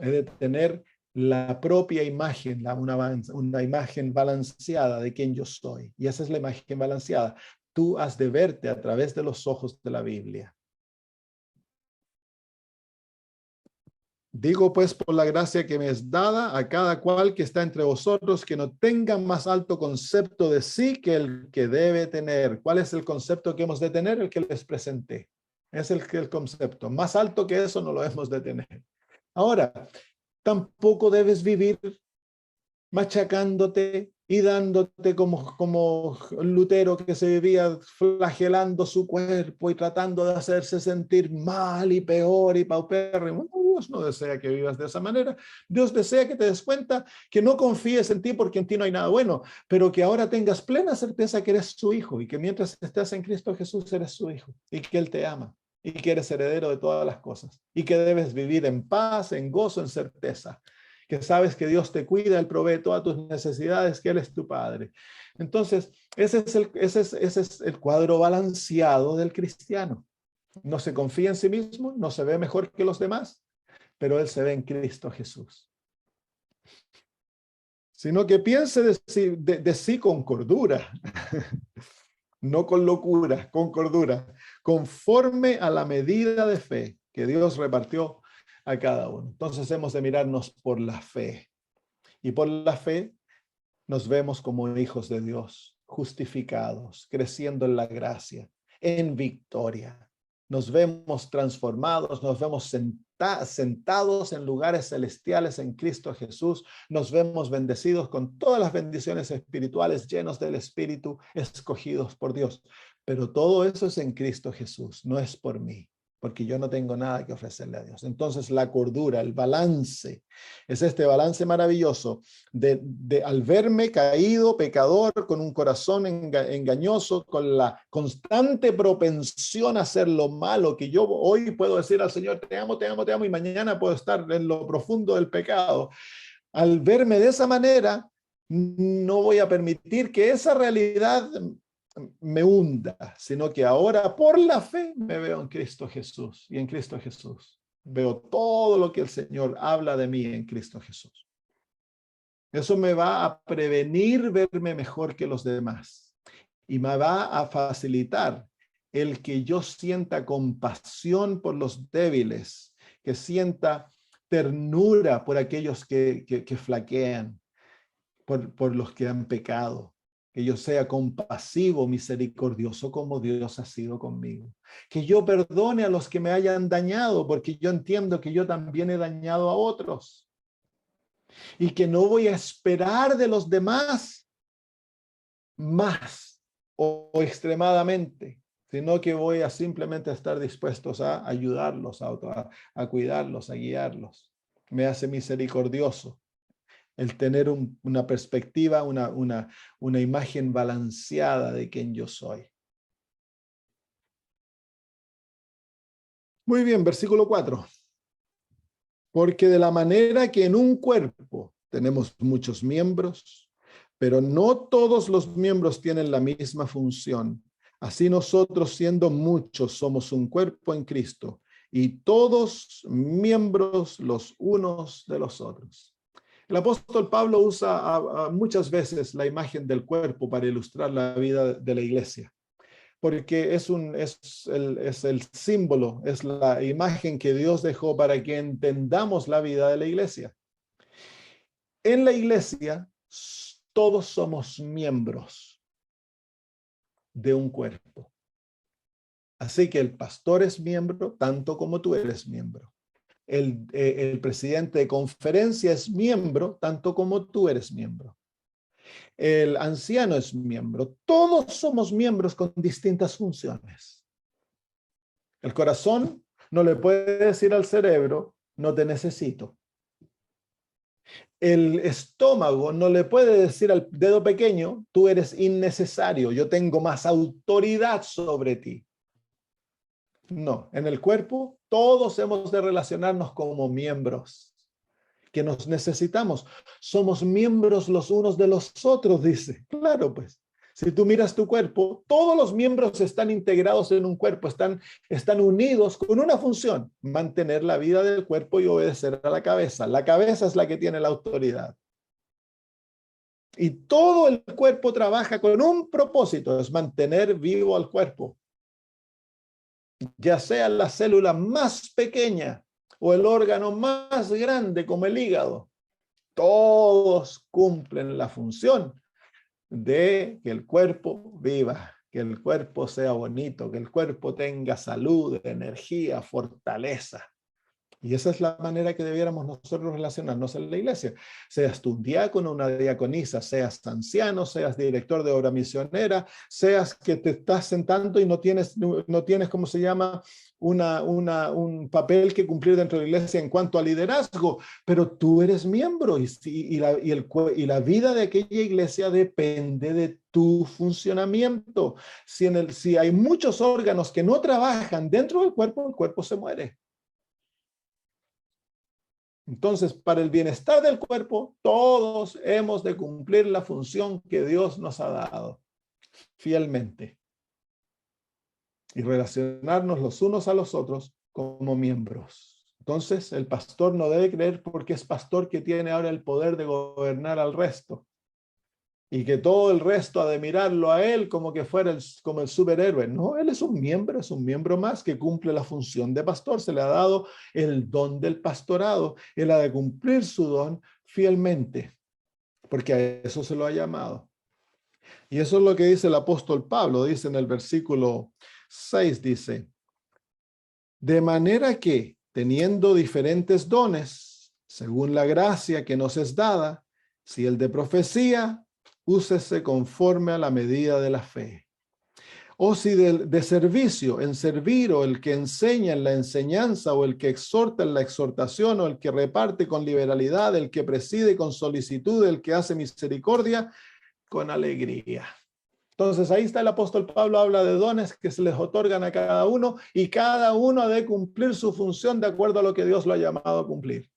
He de tener la propia imagen, una imagen balanceada de quién yo soy. Y esa es la imagen balanceada. Tú has de verte a través de los ojos de la Biblia. Digo pues por la gracia que me es dada a cada cual que está entre vosotros, que no tenga más alto concepto de sí que el que debe tener. ¿Cuál es el concepto que hemos de tener? El que les presenté. Es el concepto. Más alto que eso no lo hemos de tener. Ahora, tampoco debes vivir machacándote y dándote como Lutero, que se vivía flagelando su cuerpo y tratando de hacerse sentir mal y peor y paupérrimo. Dios no desea que vivas de esa manera. Dios desea que te des cuenta que no confíes en ti porque en ti no hay nada bueno, pero que ahora tengas plena certeza que eres su hijo y que mientras estés en Cristo Jesús eres su hijo y que Él te ama y que eres heredero de todas las cosas y que debes vivir en paz, en gozo, en certeza, que sabes que Dios te cuida, Él provee todas tus necesidades, que Él es tu Padre. Entonces, ese es el cuadro balanceado del cristiano. No se confía en sí mismo, no se ve mejor que los demás, pero él se ve en Cristo Jesús. Sino que piense de sí con cordura, no con locura, con cordura, conforme a la medida de fe que Dios repartió a cada uno. Entonces hemos de mirarnos por la fe. Y por la fe nos vemos como hijos de Dios, justificados, creciendo en la gracia, en victoria. Nos vemos transformados, nos vemos sentados en lugares celestiales en Cristo Jesús, nos vemos bendecidos con todas las bendiciones espirituales, llenos del Espíritu, escogidos por Dios. Pero todo eso es en Cristo Jesús, no es por mí, porque yo no tengo nada que ofrecerle a Dios. Entonces la cordura, el balance, es este balance maravilloso de al verme caído, pecador, con un corazón engañoso, con la constante propensión a hacer lo malo, que yo hoy puedo decir al Señor, te amo, te amo, te amo, y mañana puedo estar en lo profundo del pecado. Al verme de esa manera, no voy a permitir que esa realidad me hunda, sino que ahora por la fe me veo en Cristo Jesús, y en Cristo Jesús veo todo lo que el Señor habla de mí en Cristo Jesús. Eso me va a prevenir verme mejor que los demás y me va a facilitar el que yo sienta compasión por los débiles, que sienta ternura por aquellos que flaquean, por los que han pecado, que yo sea compasivo, misericordioso como Dios ha sido conmigo, que yo perdone a los que me hayan dañado, porque yo entiendo que yo también he dañado a otros, y que no voy a esperar de los demás más o extremadamente, sino que voy a simplemente estar dispuestos a ayudarlos, a cuidarlos, a guiarlos. Me hace misericordioso el tener una perspectiva, una imagen balanceada de quién yo soy. Muy bien, versículo 4. Porque de la manera que en un cuerpo tenemos muchos miembros, pero no todos los miembros tienen la misma función. Así nosotros, siendo muchos, somos un cuerpo en Cristo y todos miembros los unos de los otros. El apóstol Pablo usa muchas veces la imagen del cuerpo para ilustrar la vida de la iglesia, porque es el símbolo, es la imagen que Dios dejó para que entendamos la vida de la iglesia. En la iglesia, todos somos miembros de un cuerpo. Así que el pastor es miembro, tanto como tú eres miembro. El presidente de conferencia es miembro, tanto como tú eres miembro. El anciano es miembro. Todos somos miembros con distintas funciones. El corazón no le puede decir al cerebro, no te necesito. El estómago no le puede decir al dedo pequeño, tú eres innecesario, yo tengo más autoridad sobre ti. No, en el cuerpo todos hemos de relacionarnos como miembros, que nos necesitamos. Somos miembros los unos de los otros, dice. Claro, pues. Si tú miras tu cuerpo, todos los miembros están integrados en un cuerpo, están unidos con una función, mantener la vida del cuerpo y obedecer a la cabeza. La cabeza es la que tiene la autoridad. Y todo el cuerpo trabaja con un propósito, es mantener vivo al cuerpo. Ya sea la célula más pequeña o el órgano más grande como el hígado, todos cumplen la función de que el cuerpo viva, que el cuerpo sea bonito, que el cuerpo tenga salud, energía, fortaleza. Y esa es la manera que debiéramos nosotros relacionarnos en la iglesia. Seas tú un diácono, una diaconisa, seas anciano, seas director de obra misionera, seas que te estás sentando y no tienes ¿cómo se llama? Un papel que cumplir dentro de la iglesia en cuanto a liderazgo, pero tú eres miembro y la vida de aquella iglesia depende de tu funcionamiento. Si hay muchos órganos que no trabajan dentro del cuerpo, el cuerpo se muere. Entonces, para el bienestar del cuerpo, todos hemos de cumplir la función que Dios nos ha dado fielmente y relacionarnos los unos a los otros como miembros. Entonces, el pastor no debe creer porque es pastor que tiene ahora el poder de gobernar al resto y que todo el resto ha de mirarlo a él como que fuera como el superhéroe. No, él es un miembro más que cumple la función de pastor. Se le ha dado el don del pastorado. Él ha de cumplir su don fielmente, porque a eso se lo ha llamado. Y eso es lo que dice el apóstol Pablo, dice en el versículo 6, dice, de manera que, teniendo diferentes dones, según la gracia que nos es dada, si el de profecía, úsese conforme a la medida de la fe. O si de servicio, en servir, o el que enseña en la enseñanza, o el que exhorta en la exhortación, o el que reparte con liberalidad, el que preside con solicitud, el que hace misericordia, con alegría. Entonces ahí está el apóstol Pablo, habla de dones que se les otorgan a cada uno, y cada uno ha de cumplir su función de acuerdo a lo que Dios lo ha llamado a cumplir.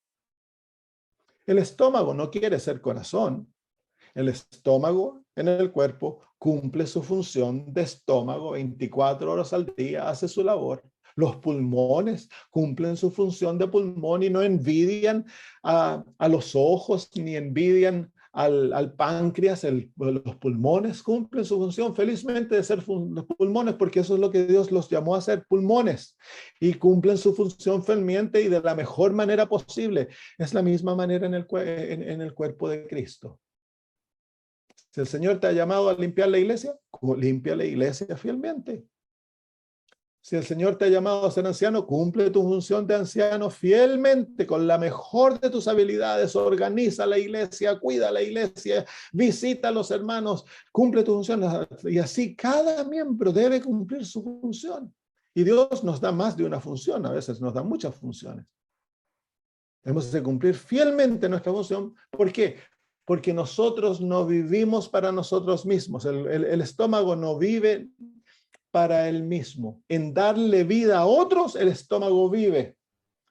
El estómago no quiere ser corazón. El estómago en el cuerpo cumple su función de estómago 24 horas al día, hace su labor. Los pulmones cumplen su función de pulmón y no envidian a los ojos ni envidian al páncreas. Los pulmones cumplen su función felizmente de ser los pulmones, porque eso es lo que Dios los llamó a ser, pulmones, y cumplen su función fielmente y de la mejor manera posible. Es la misma manera en el cuerpo de Cristo. Si el Señor te ha llamado a limpiar la iglesia, limpia la iglesia fielmente. Si el Señor te ha llamado a ser anciano, cumple tu función de anciano fielmente, con la mejor de tus habilidades. Organiza la iglesia, cuida la iglesia, visita a los hermanos, cumple tu función. Y así cada miembro debe cumplir su función. Y Dios nos da más de una función, a veces nos da muchas funciones. Hemos de cumplir fielmente nuestra función. ¿Por qué? Porque nosotros no vivimos para nosotros mismos. El estómago no vive para él mismo. En darle vida a otros, el estómago vive.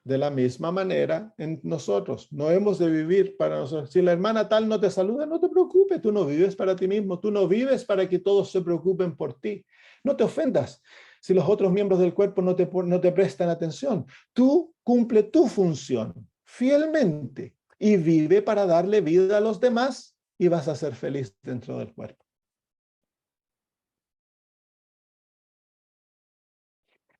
De la misma manera en nosotros. No hemos de vivir para nosotros. Si la hermana tal no te saluda, no te preocupes. Tú no vives para ti mismo. Tú no vives para que todos se preocupen por ti. No te ofendas si los otros miembros del cuerpo no te prestan atención. Tú cumple tu función fielmente y vive para darle vida a los demás y vas a ser feliz dentro del cuerpo.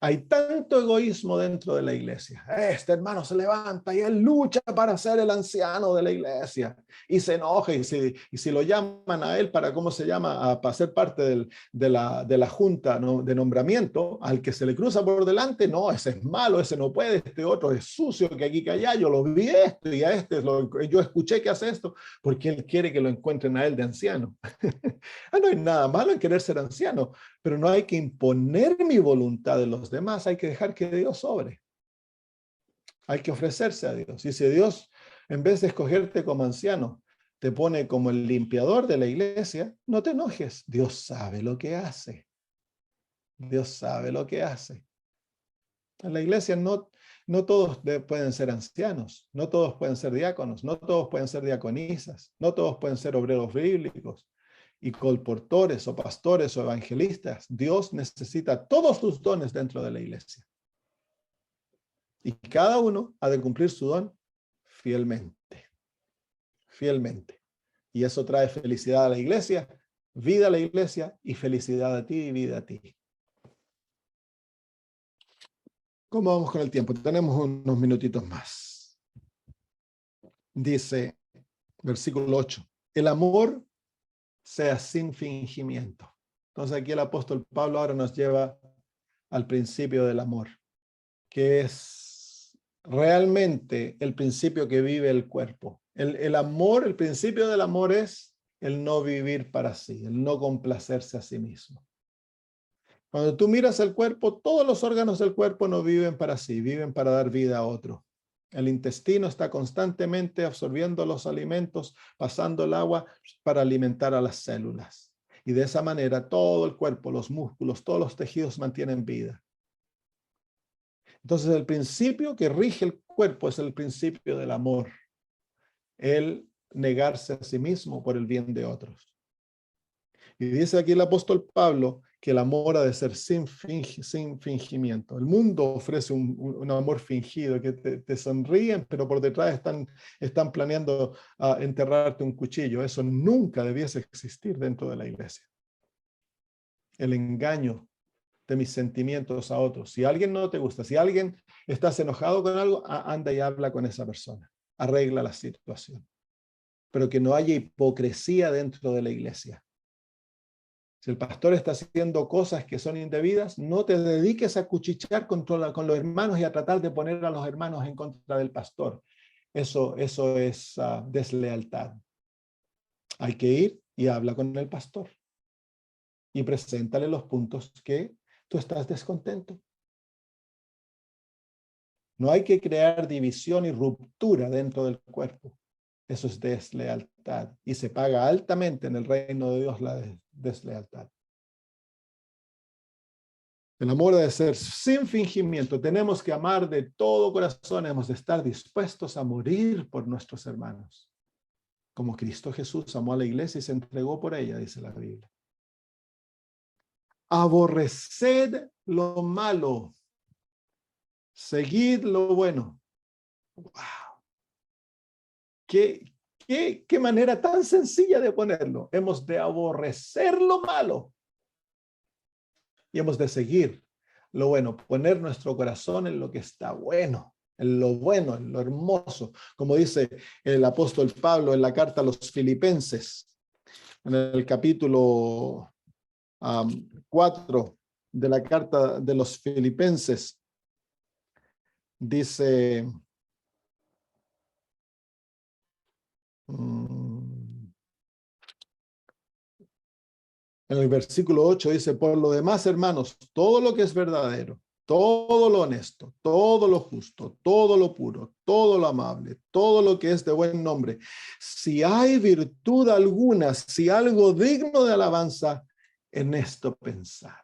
Hay tanto egoísmo dentro de la iglesia. Este hermano se levanta y él lucha para ser el anciano de la iglesia y se enoja y si lo llaman a él para, ¿cómo se llama? Para ser parte de la junta, ¿no?, de nombramiento, al que se le cruza por delante, no, ese es malo, ese no puede, este otro es sucio, que aquí, que allá, yo lo vi esto y a este, yo escuché que hace esto, porque él quiere que lo encuentren a él de anciano. No hay nada malo en querer ser anciano, pero no hay que imponer mi voluntad de los demás, hay que dejar que Dios obre. Hay que ofrecerse a Dios. Y si Dios, en vez de escogerte como anciano, te pone como el limpiador de la iglesia, no te enojes. Dios sabe lo que hace. Dios sabe lo que hace. En la iglesia no todos pueden ser ancianos, no todos pueden ser diáconos, no todos pueden ser diaconisas, no todos pueden ser obreros bíblicos y colportores o pastores o evangelistas. Dios necesita todos tus dones dentro de la iglesia. Y cada uno ha de cumplir su don fielmente. Fielmente. Y eso trae felicidad a la iglesia, vida a la iglesia y felicidad a ti y vida a ti. ¿Cómo vamos con el tiempo? Tenemos unos minutitos más. Dice, versículo 8, el amor sea sin fingimiento. Entonces aquí el apóstol Pablo ahora nos lleva al principio del amor, que es realmente el principio que vive el cuerpo. El amor, el principio del amor es el no vivir para sí, el no complacerse a sí mismo. Cuando tú miras el cuerpo, todos los órganos del cuerpo no viven para sí, viven para dar vida a otro. El intestino está constantemente absorbiendo los alimentos, pasando el agua para alimentar a las células. Y de esa manera todo el cuerpo, los músculos, todos los tejidos mantienen vida. Entonces el principio que rige el cuerpo es el principio del amor. El negarse a sí mismo por el bien de otros. Y dice aquí el apóstol Pablo que el amor ha de ser sin fingimiento. El mundo ofrece un amor fingido, que te sonríen, pero por detrás están planeando enterrarte un cuchillo. Eso nunca debiese existir dentro de la iglesia. El engaño de mis sentimientos a otros. Si alguien no te gusta, si alguien estás enojado con algo, anda y habla con esa persona. Arregla la situación. Pero que no haya hipocresía dentro de la iglesia. Si el pastor está haciendo cosas que son indebidas, no te dediques a cuchichear con los hermanos y a tratar de poner a los hermanos en contra del pastor. Eso es deslealtad. Hay que ir y habla con el pastor y preséntale los puntos que tú estás descontento. No hay que crear división y ruptura dentro del cuerpo. Eso es deslealtad y se paga altamente en el reino de Dios la deslealtad. El amor debe ser sin fingimiento. Tenemos que amar de todo corazón. Hemos de estar dispuestos a morir por nuestros hermanos. Como Cristo Jesús amó a la iglesia y se entregó por ella, dice la Biblia. Aborreced lo malo. Seguid lo bueno. ¡Wow! ¿Qué manera tan sencilla de ponerlo? Hemos de aborrecer lo malo. Y hemos de seguir lo bueno, poner nuestro corazón en lo que está bueno, en lo hermoso, como dice el apóstol Pablo en la carta a los Filipenses, en el capítulo 4 de la carta de los Filipenses, dice, en el versículo 8 dice, por lo demás, hermanos, todo lo que es verdadero, todo lo honesto, todo lo justo, todo lo puro, todo lo amable, todo lo que es de buen nombre, si hay virtud alguna, si algo digno de alabanza, en esto pensar.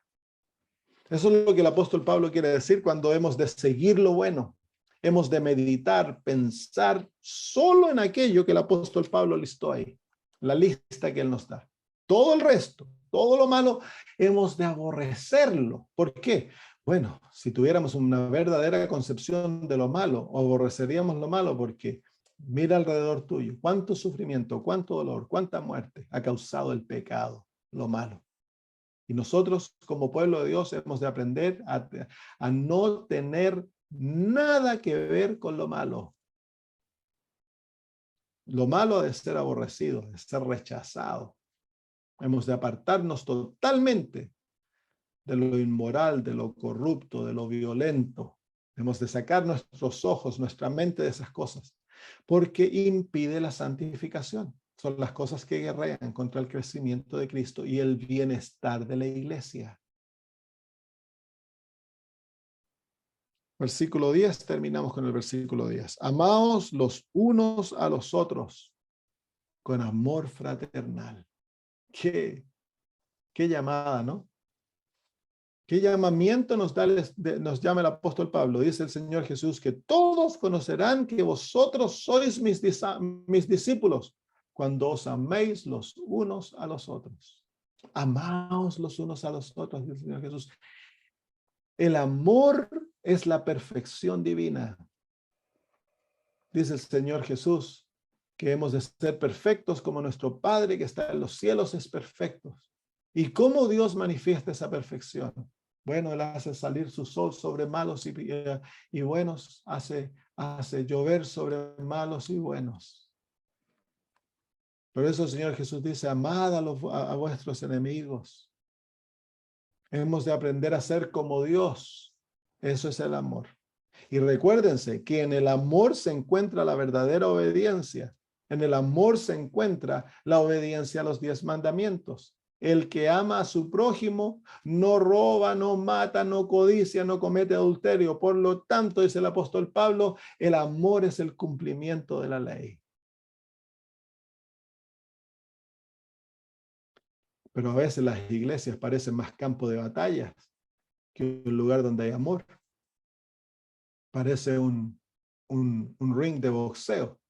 Eso es lo que el apóstol Pablo quiere decir cuando hemos de seguir lo bueno. Hemos de meditar, pensar solo en aquello que el apóstol Pablo listó ahí, la lista que él nos da. Todo el resto, todo lo malo, hemos de aborrecerlo. ¿Por qué? Bueno, si tuviéramos una verdadera concepción de lo malo, aborreceríamos lo malo porque mira alrededor tuyo, cuánto sufrimiento, cuánto dolor, cuánta muerte ha causado el pecado, lo malo. Y nosotros como pueblo de Dios hemos de aprender a no tener nada que ver con lo malo. Lo malo ha de ser aborrecido, de ser rechazado. Hemos de apartarnos totalmente de lo inmoral, de lo corrupto, de lo violento. Hemos de sacar nuestros ojos, nuestra mente de esas cosas, porque impide la santificación. Son las cosas que guerrean contra el crecimiento de Cristo y el bienestar de la iglesia. Versículo 10, terminamos con el versículo 10. Amaos los unos a los otros con amor fraternal. Qué llamada, ¿no? ¿Qué llamamiento nos llama el apóstol Pablo? Dice el Señor Jesús que todos conocerán que vosotros sois mis discípulos cuando os améis los unos a los otros. Amaos los unos a los otros, dice el Señor Jesús. El amor es la perfección divina. Dice el Señor Jesús que hemos de ser perfectos como nuestro Padre que está en los cielos es perfecto. ¿Y cómo Dios manifiesta esa perfección? Bueno, Él hace salir su sol sobre malos y buenos, hace llover sobre malos y buenos. Por eso el Señor Jesús dice, amad a vuestros enemigos. Hemos de aprender a ser como Dios. Eso es el amor. Y recuérdense que en el amor se encuentra la verdadera obediencia. En el amor se encuentra la obediencia a los 10 mandamientos. El que ama a su prójimo no roba, no mata, no codicia, no comete adulterio. Por lo tanto, dice el apóstol Pablo, el amor es el cumplimiento de la ley. Pero a veces las iglesias parecen más campo de batallas que un lugar donde hay amor. Parece un ring de boxeo.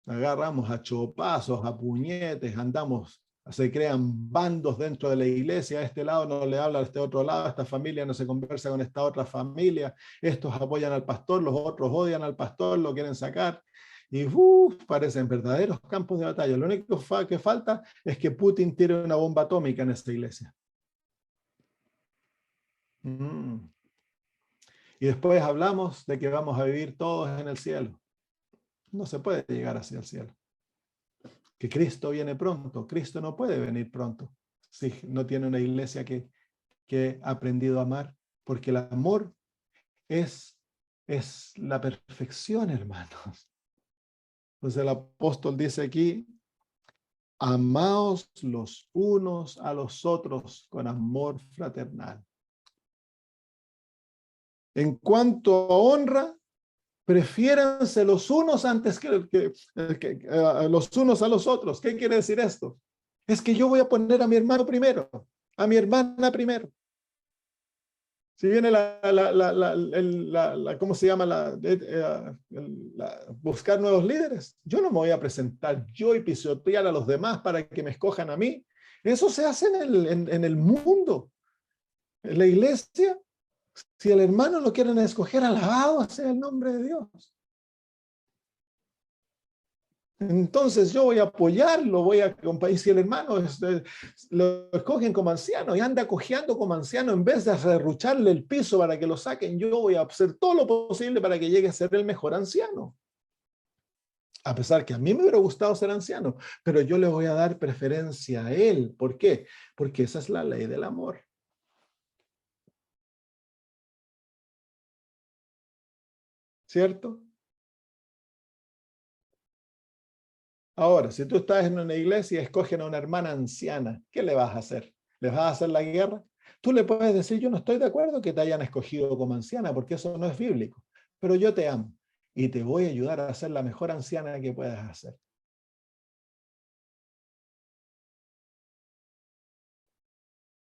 Agarramos a chopazos, a puñetes, andamos, se crean bandos dentro de la iglesia. A este lado no le habla a este otro lado, esta familia no se conversa con esta otra familia, estos apoyan al pastor, los otros odian al pastor, lo quieren sacar. Y parecen verdaderos campos de batalla. Lo único que falta es que Putin tire una bomba atómica en esta iglesia. Y después hablamos de que vamos a vivir todos en el cielo. No se puede llegar hacia el cielo. Que Cristo viene pronto. Cristo no puede venir pronto si no tiene una iglesia que ha aprendido a amar, porque el amor es la perfección, hermanos. Entonces el apóstol dice aquí, amaos los unos a los otros con amor fraternal. En cuanto a honra, prefiéranse los unos antes que los unos a los otros. ¿Qué quiere decir esto? Es que yo voy a poner a mi hermano primero, a mi hermana primero. Si viene ¿cómo se llama? Buscar nuevos líderes. Yo no me voy a presentar yo y pisotear a los demás para que me escojan a mí. Eso se hace en el mundo. En la iglesia, si el hermano lo quieren escoger, alabado sea el nombre de Dios. Entonces yo voy a apoyarlo, voy a acompañar. Si el hermano lo escogen como anciano y anda cojeando como anciano, en vez de derrucharle el piso para que lo saquen, yo voy a hacer todo lo posible para que llegue a ser el mejor anciano. A pesar que a mí me hubiera gustado ser anciano, pero yo le voy a dar preferencia a él. ¿Por qué? Porque esa es la ley del amor. ¿Cierto? Ahora, si tú estás en una iglesia y escogen a una hermana anciana, ¿qué le vas a hacer? ¿Le vas a hacer la guerra? Tú le puedes decir, yo no estoy de acuerdo que te hayan escogido como anciana, porque eso no es bíblico, pero yo te amo y te voy a ayudar a ser la mejor anciana que puedas hacer.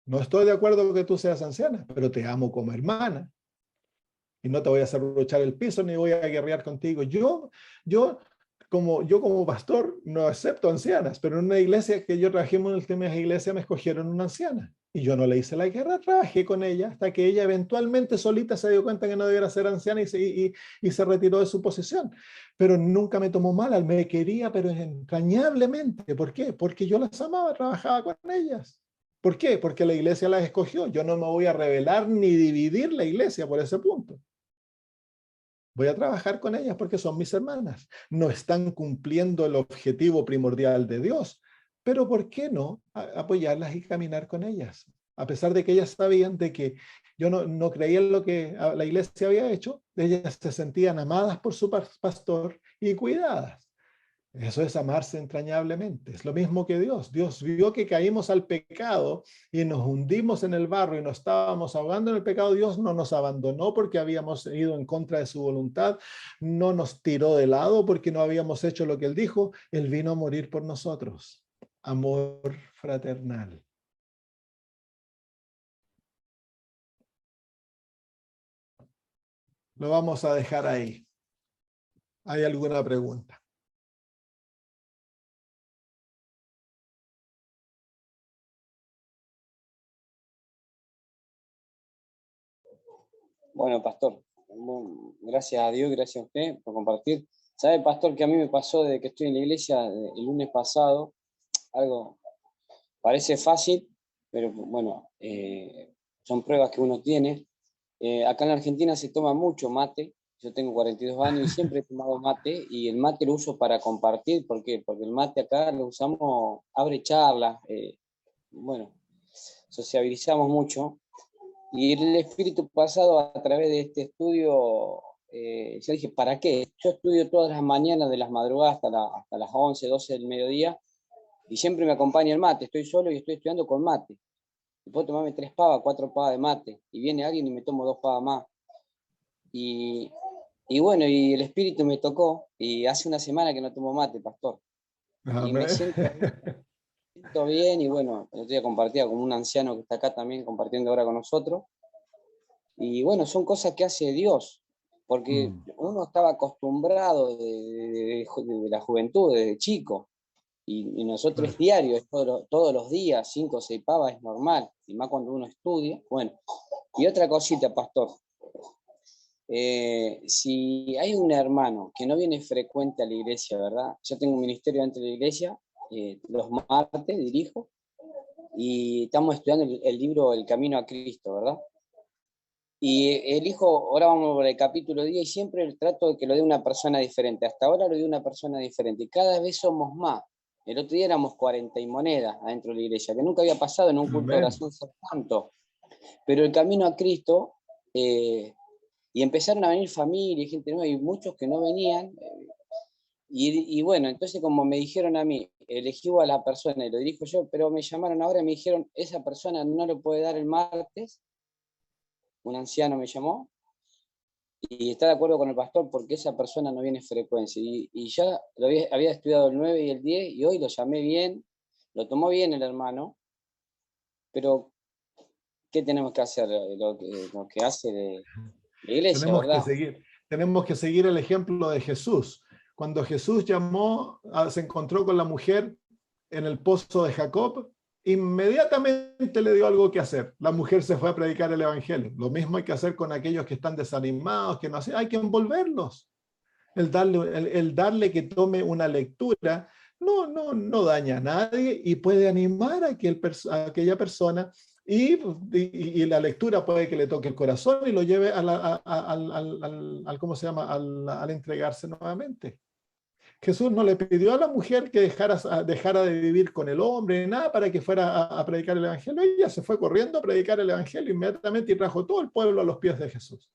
No estoy de acuerdo que tú seas anciana, pero te amo como hermana. Y no te voy a hacer luchar el piso ni voy a guerrear contigo. Yo como pastor no acepto ancianas, pero en una iglesia que yo trabajé en una última iglesia me escogieron una anciana. Y yo no le hice la guerra, trabajé con ella hasta que ella eventualmente solita se dio cuenta que no debiera ser anciana y se retiró de su posición. Pero nunca me tomó mal, me quería, pero entrañablemente. ¿Por qué? Porque yo las amaba, trabajaba con ellas. ¿Por qué? Porque la iglesia las escogió. Yo no me voy a rebelar ni dividir la iglesia por ese punto. Voy a trabajar con ellas porque son mis hermanas. No están cumpliendo el objetivo primordial de Dios, pero ¿por qué no apoyarlas y caminar con ellas? A pesar de que ellas sabían de que yo no creía en lo que la iglesia había hecho, ellas se sentían amadas por su pastor y cuidadas. Eso es amarse entrañablemente. Es lo mismo que Dios. Dios vio que caímos al pecado y nos hundimos en el barro y nos estábamos ahogando en el pecado. Dios no nos abandonó porque habíamos ido en contra de su voluntad. No nos tiró de lado porque no habíamos hecho lo que Él dijo. Él vino a morir por nosotros. Amor fraternal. Lo vamos a dejar ahí. ¿Hay alguna pregunta? Bueno, pastor, gracias a Dios, gracias a usted por compartir. ¿Sabe, pastor, que a mí me pasó desde que estoy en la iglesia el lunes pasado? Algo parece fácil, pero bueno, son pruebas que uno tiene. Acá en la Argentina se toma mucho mate. Yo tengo 42 años y siempre he tomado mate, y el mate lo uso para compartir. ¿Por qué? Porque el mate acá lo usamos, abre charlas, bueno, sociabilizamos mucho. Y el espíritu pasado, a través de este estudio, yo dije, ¿para qué? Yo estudio todas las mañanas, de las madrugadas hasta las 11, 12 del mediodía, y siempre me acompaña el mate. Estoy solo y estoy estudiando con mate. Y puedo tomarme 3 pavas, 4 pavas de mate, y viene alguien y me tomo 2 pavas más. Y, y bueno, y el espíritu me tocó, y hace una semana que no tomo mate, pastor. Y me Amén. siento bien, y bueno, el otro día compartía con un anciano que está acá también compartiendo ahora con nosotros. Y bueno, son cosas que hace Dios, porque uno estaba acostumbrado de la juventud, desde chico, y nosotros es diario, es todos los días, 5 o 6 pavas es normal, y más cuando uno estudia. Bueno, y otra cosita, pastor, si hay un hermano que no viene frecuente a la iglesia, ¿verdad? Yo tengo un ministerio dentro de la iglesia, los martes dirijo, y estamos estudiando el libro El Camino a Cristo, ¿verdad? Y elijo, ahora vamos por el capítulo 10, y siempre trato de que lo dé una persona diferente. Hasta ahora lo dio una persona diferente, y cada vez somos más. El otro día éramos 40 y monedas adentro de la iglesia, que nunca había pasado en un culto de Amén. oración ser tanto. Pero el camino a Cristo, y empezaron a venir familias, gente nueva, y muchos que no venían. Y bueno, entonces, como me dijeron a mí, elegí a la persona y lo dirijo yo, pero me llamaron ahora y me dijeron, esa persona no lo puede dar el martes. Un anciano me llamó y está de acuerdo con el pastor porque esa persona no viene frecuencia. Y ya había estudiado el 9 y el 10, y hoy lo llamé bien, lo tomó bien el hermano, pero ¿qué tenemos que hacer? Lo que hace de la iglesia, ¿verdad? Tenemos que seguir el ejemplo de Jesús. Cuando Jesús se encontró con la mujer en el pozo de Jacob, inmediatamente le dio algo que hacer. La mujer se fue a predicar el evangelio. Lo mismo hay que hacer con aquellos que están desanimados, que no hacen, hay que envolverlos. El darle que tome una lectura no daña a nadie y puede animar a aquella persona, y la lectura puede que le toque el corazón y lo lleve ¿cómo se llama? Al entregarse nuevamente. Jesús no le pidió a la mujer que dejara de vivir con el hombre, nada, para que fuera a predicar el evangelio. Ella se fue corriendo a predicar el evangelio inmediatamente y trajo todo el pueblo a los pies de Jesús.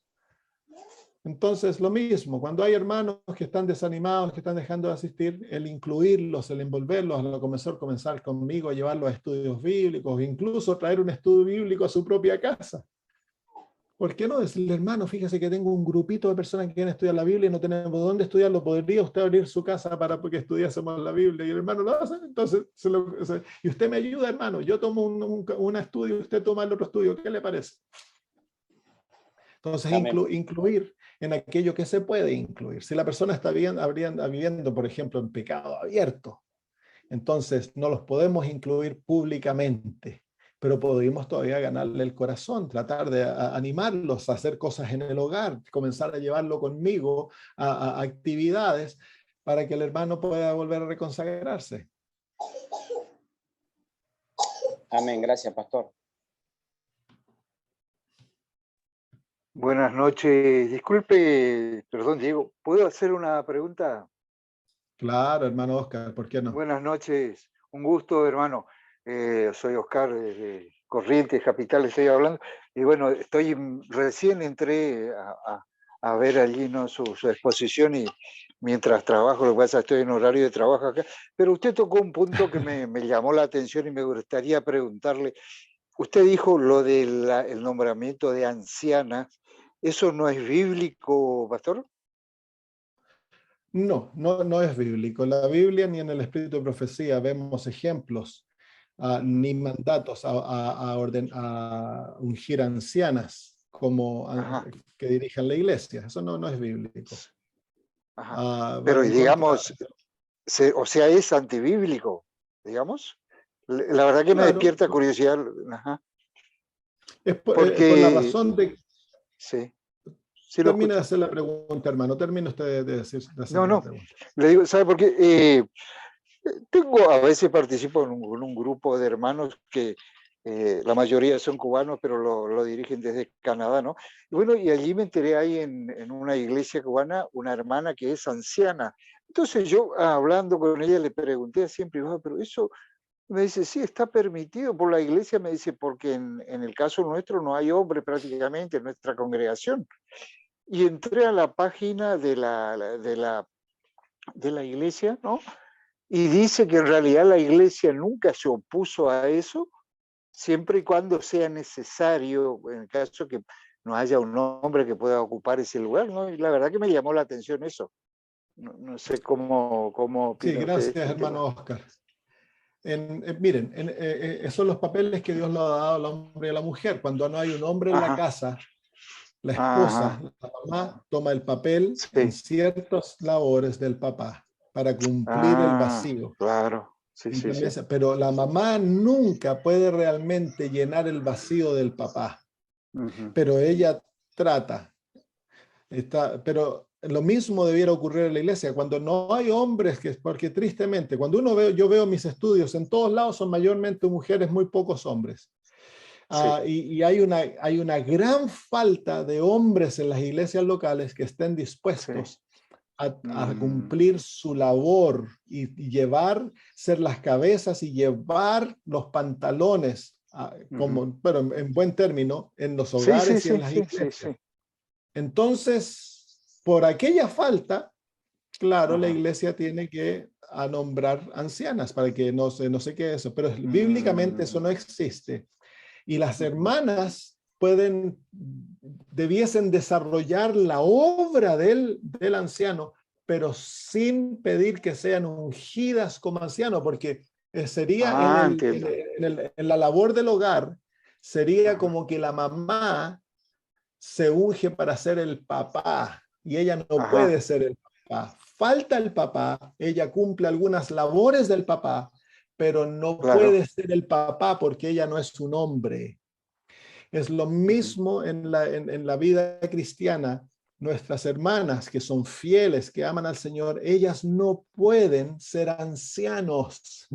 Entonces, lo mismo, cuando hay hermanos que están desanimados, que están dejando de asistir, el incluirlos, el envolverlos, a lo comenzar conmigo, a llevarlos a estudios bíblicos, incluso traer un estudio bíblico a su propia casa. ¿Por qué no decirle, hermano, fíjese que tengo un grupito de personas que quieren estudiar la Biblia y no tenemos dónde estudiarlo? ¿Podría usted abrir su casa para que estudiásemos la Biblia? Y el hermano lo hace, entonces, y usted me ayuda, hermano, yo tomo un estudio, usted toma el otro estudio, ¿qué le parece? Entonces, incluir en aquello que se puede incluir. Si la persona está viviendo, por ejemplo, en pecado abierto, entonces no los podemos incluir públicamente, pero podemos todavía ganarle el corazón, tratar de animarlos a hacer cosas en el hogar, comenzar a llevarlo conmigo a actividades para que el hermano pueda volver a reconsagrarse. Amén, gracias, pastor. Buenas noches. Disculpe, perdón, Diego, ¿puedo hacer una pregunta? Claro, hermano Oscar, ¿por qué no? Buenas noches, un gusto, hermano. Soy Oscar desde Corrientes, Capital, estoy hablando. Y bueno, recién entré a ver allí, ¿no?, su exposición, y mientras trabajo, lo que pasa es que estoy en horario de trabajo acá, pero usted tocó un punto que me llamó la atención y me gustaría preguntarle. Usted dijo lo del el nombramiento de anciana. ¿Eso no es bíblico, pastor? No es bíblico. En la Biblia ni en el Espíritu de Profecía vemos ejemplos, ni mandatos a ungir ancianas como Ajá, que dirijan la iglesia. Eso no es bíblico. ajá. Va Pero en contra, digamos, o sea, es antibíblico, digamos. La verdad que me claro, despierta curiosidad. Ajá. es por la Porque, razón de... sí, sí lo Termina de escucho. hacer la pregunta, hermano. Termina usted de No, hacer la no, pregunta. le digo, ¿sabe por qué? Tengo, a veces participo en un grupo de hermanos que la mayoría son cubanos, pero lo dirigen desde Canadá, ¿no? Y bueno, y allí me enteré ahí en una iglesia cubana, una hermana que es anciana. Entonces yo, hablando con ella, le pregunté siempre, pero eso, me dice, sí, está permitido por la iglesia, me dice, porque en el caso nuestro no hay hombres prácticamente en nuestra congregación. Y entré a la página de la iglesia, ¿no? Y dice que en realidad la iglesia nunca se opuso a eso, siempre y cuando sea necesario, en el caso que no haya un hombre que pueda ocupar ese lugar, ¿no? Y la verdad que me llamó la atención eso. No sé cómo Sí, opina usted de gracias, ese hermano tema. Oscar. Miren, son los papeles que Dios le ha dado al hombre y a la mujer. Cuando no hay un hombre en la Ajá, casa, la esposa, ajá, la mamá, toma el papel en sí. ciertas labores del papá para cumplir el Ah, vacío. claro, sí, sí, sí. Pero la mamá nunca puede realmente llenar el vacío del papá, Ujú, pero ella trata. Pero lo mismo debiera ocurrir en la iglesia. Cuando no hay hombres, porque tristemente, cuando yo veo mis estudios, en todos lados son mayormente mujeres, muy pocos hombres. sí. Y hay una gran falta de hombres en las iglesias locales que estén Sí. dispuestos a cumplir su labor y ser las cabezas y llevar los pantalones, Ujú. pero en buen término, en los Sí, sí, hogares y en sí, las sí, sí, iglesias. sí. Entonces, por aquella falta, claro, la Ajá. iglesia tiene que nombrar ancianas para que no se quede eso, pero bíblicamente eso Mm, no existe. Y las ujú. hermanas debiesen desarrollar la obra del anciano, pero sin pedir que sean ungidas como anciano, porque sería Ah, entiendo. en la labor del hogar, sería Ajá, como que la mamá se unge para ser el papá y ella no puede ajá, ser el papá. Falta el papá, ella cumple algunas labores del papá, pero no claro. puede ser el papá porque ella no es un hombre. Es lo Ujú, mismo en la vida cristiana. Nuestras hermanas que son fieles, que aman al Señor, ellas no pueden ser ancianos.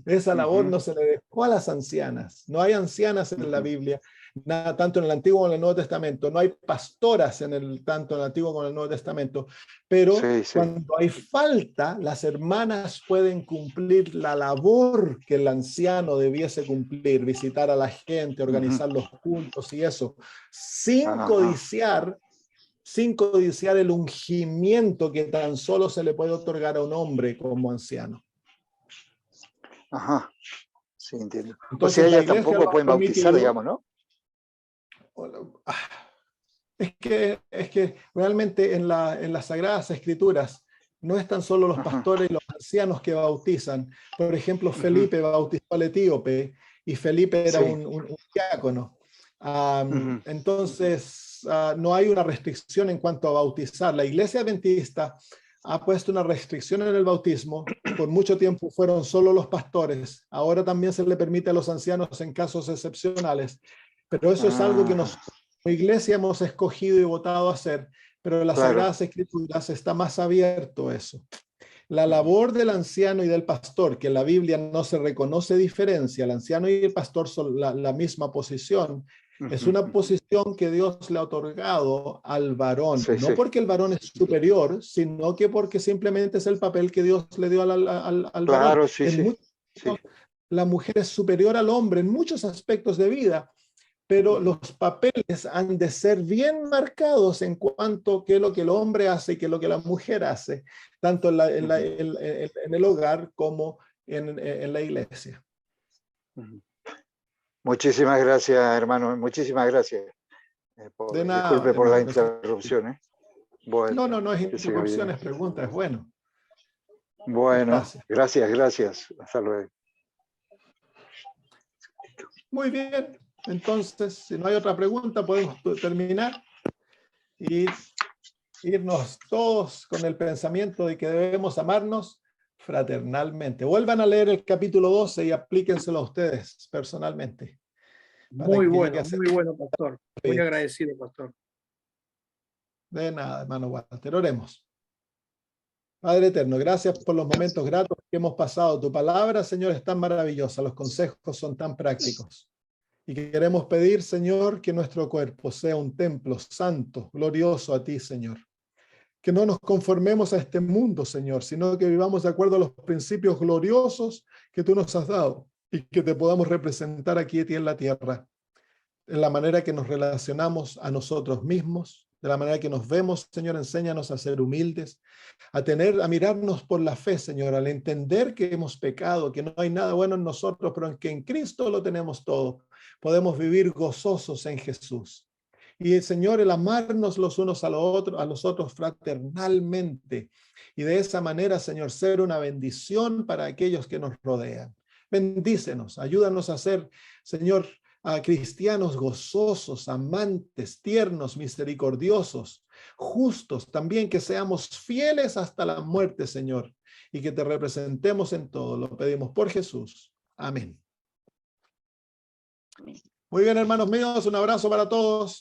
Esa labor ujú, no se le dejó a las ancianas. No hay ancianas en la ujú. Biblia, tanto en el Antiguo como en el Nuevo Testamento. No hay pastoras tanto en el Antiguo como en el Nuevo Testamento. Pero Sí, sí. cuando hay falta, las hermanas pueden cumplir la labor que el anciano debiese cumplir, visitar a la gente, Ujú, organizar los cultos y eso, sin ajá, codiciar, sin codiciar el ungimiento que tan solo se le puede otorgar a un hombre como anciano. ajá. Sí, entiendo. O sea, Entonces la ellas iglesia tampoco lo ha pueden bautizar, permitido. digamos, ¿no? Es que realmente en las Sagradas Escrituras no están solo los Ajá. pastores y los ancianos que bautizan. Por ejemplo, Ujú, Felipe bautizó al etíope y Felipe era sí. un diácono. Ujú, Entonces, no hay una restricción en cuanto a bautizar. La iglesia adventista ha puesto una restricción en el bautismo. Por mucho tiempo fueron solo los pastores. Ahora también se le permite a los ancianos en casos excepcionales. Pero eso es algo que ajá, nosotros como iglesia hemos escogido y votado a hacer. Pero en las claro. Sagradas Escrituras está más abierto eso. La labor del anciano y del pastor, que en la Biblia no se reconoce diferencia, el anciano y el pastor son la misma posición, es Ujú, una ujú. posición que Dios le ha otorgado al varón, Sí, no sí. porque el varón es superior, sino que porque simplemente es el papel que Dios le dio al varón. Claro, sí, En sí. muchos Sí. la mujer es superior al hombre en muchos aspectos de vida, pero los papeles han de ser bien marcados en cuanto a qué es lo que el hombre hace y qué es lo que la mujer hace, tanto en el hogar como en la iglesia. Muchísimas gracias, hermano. Muchísimas gracias. De nada, Disculpe por la hermano. interrupción. Bueno, No es que siga bien. interrupción, es pregunta, es bueno. Bueno, gracias. Hasta luego. Muy bien, entonces, si no hay otra pregunta, podemos terminar y irnos todos con el pensamiento de que debemos amarnos fraternalmente. Vuelvan a leer el capítulo 12 y aplíquenselo a ustedes personalmente. Muy bueno, pastor. Muy agradecido, pastor. De nada, hermano Walter. Oremos. Padre eterno, gracias por los momentos gratos que hemos pasado. Tu palabra, Señor, es tan maravillosa. Los consejos son tan prácticos. Y queremos pedir, Señor, que nuestro cuerpo sea un templo santo, glorioso a ti, Señor. Que no nos conformemos a este mundo, Señor, sino que vivamos de acuerdo a los principios gloriosos que tú nos has dado y que te podamos representar aquí en la tierra, en la manera que nos relacionamos a nosotros mismos, de la manera que nos vemos, Señor, enséñanos a ser humildes, a mirarnos por la fe, Señor, al entender que hemos pecado, que no hay nada bueno en nosotros, pero que en Cristo lo tenemos todo. Podemos vivir gozosos en Jesús. Y el Señor, el amarnos los unos a los otros fraternalmente. Y de esa manera, Señor, ser una bendición para aquellos que nos rodean. Bendícenos, ayúdanos a ser, Señor, a cristianos gozosos, amantes, tiernos, misericordiosos, justos, también que seamos fieles hasta la muerte, Señor, y que te representemos en todo. Lo pedimos por Jesús. Amén. Muy bien, hermanos míos, un abrazo para todos.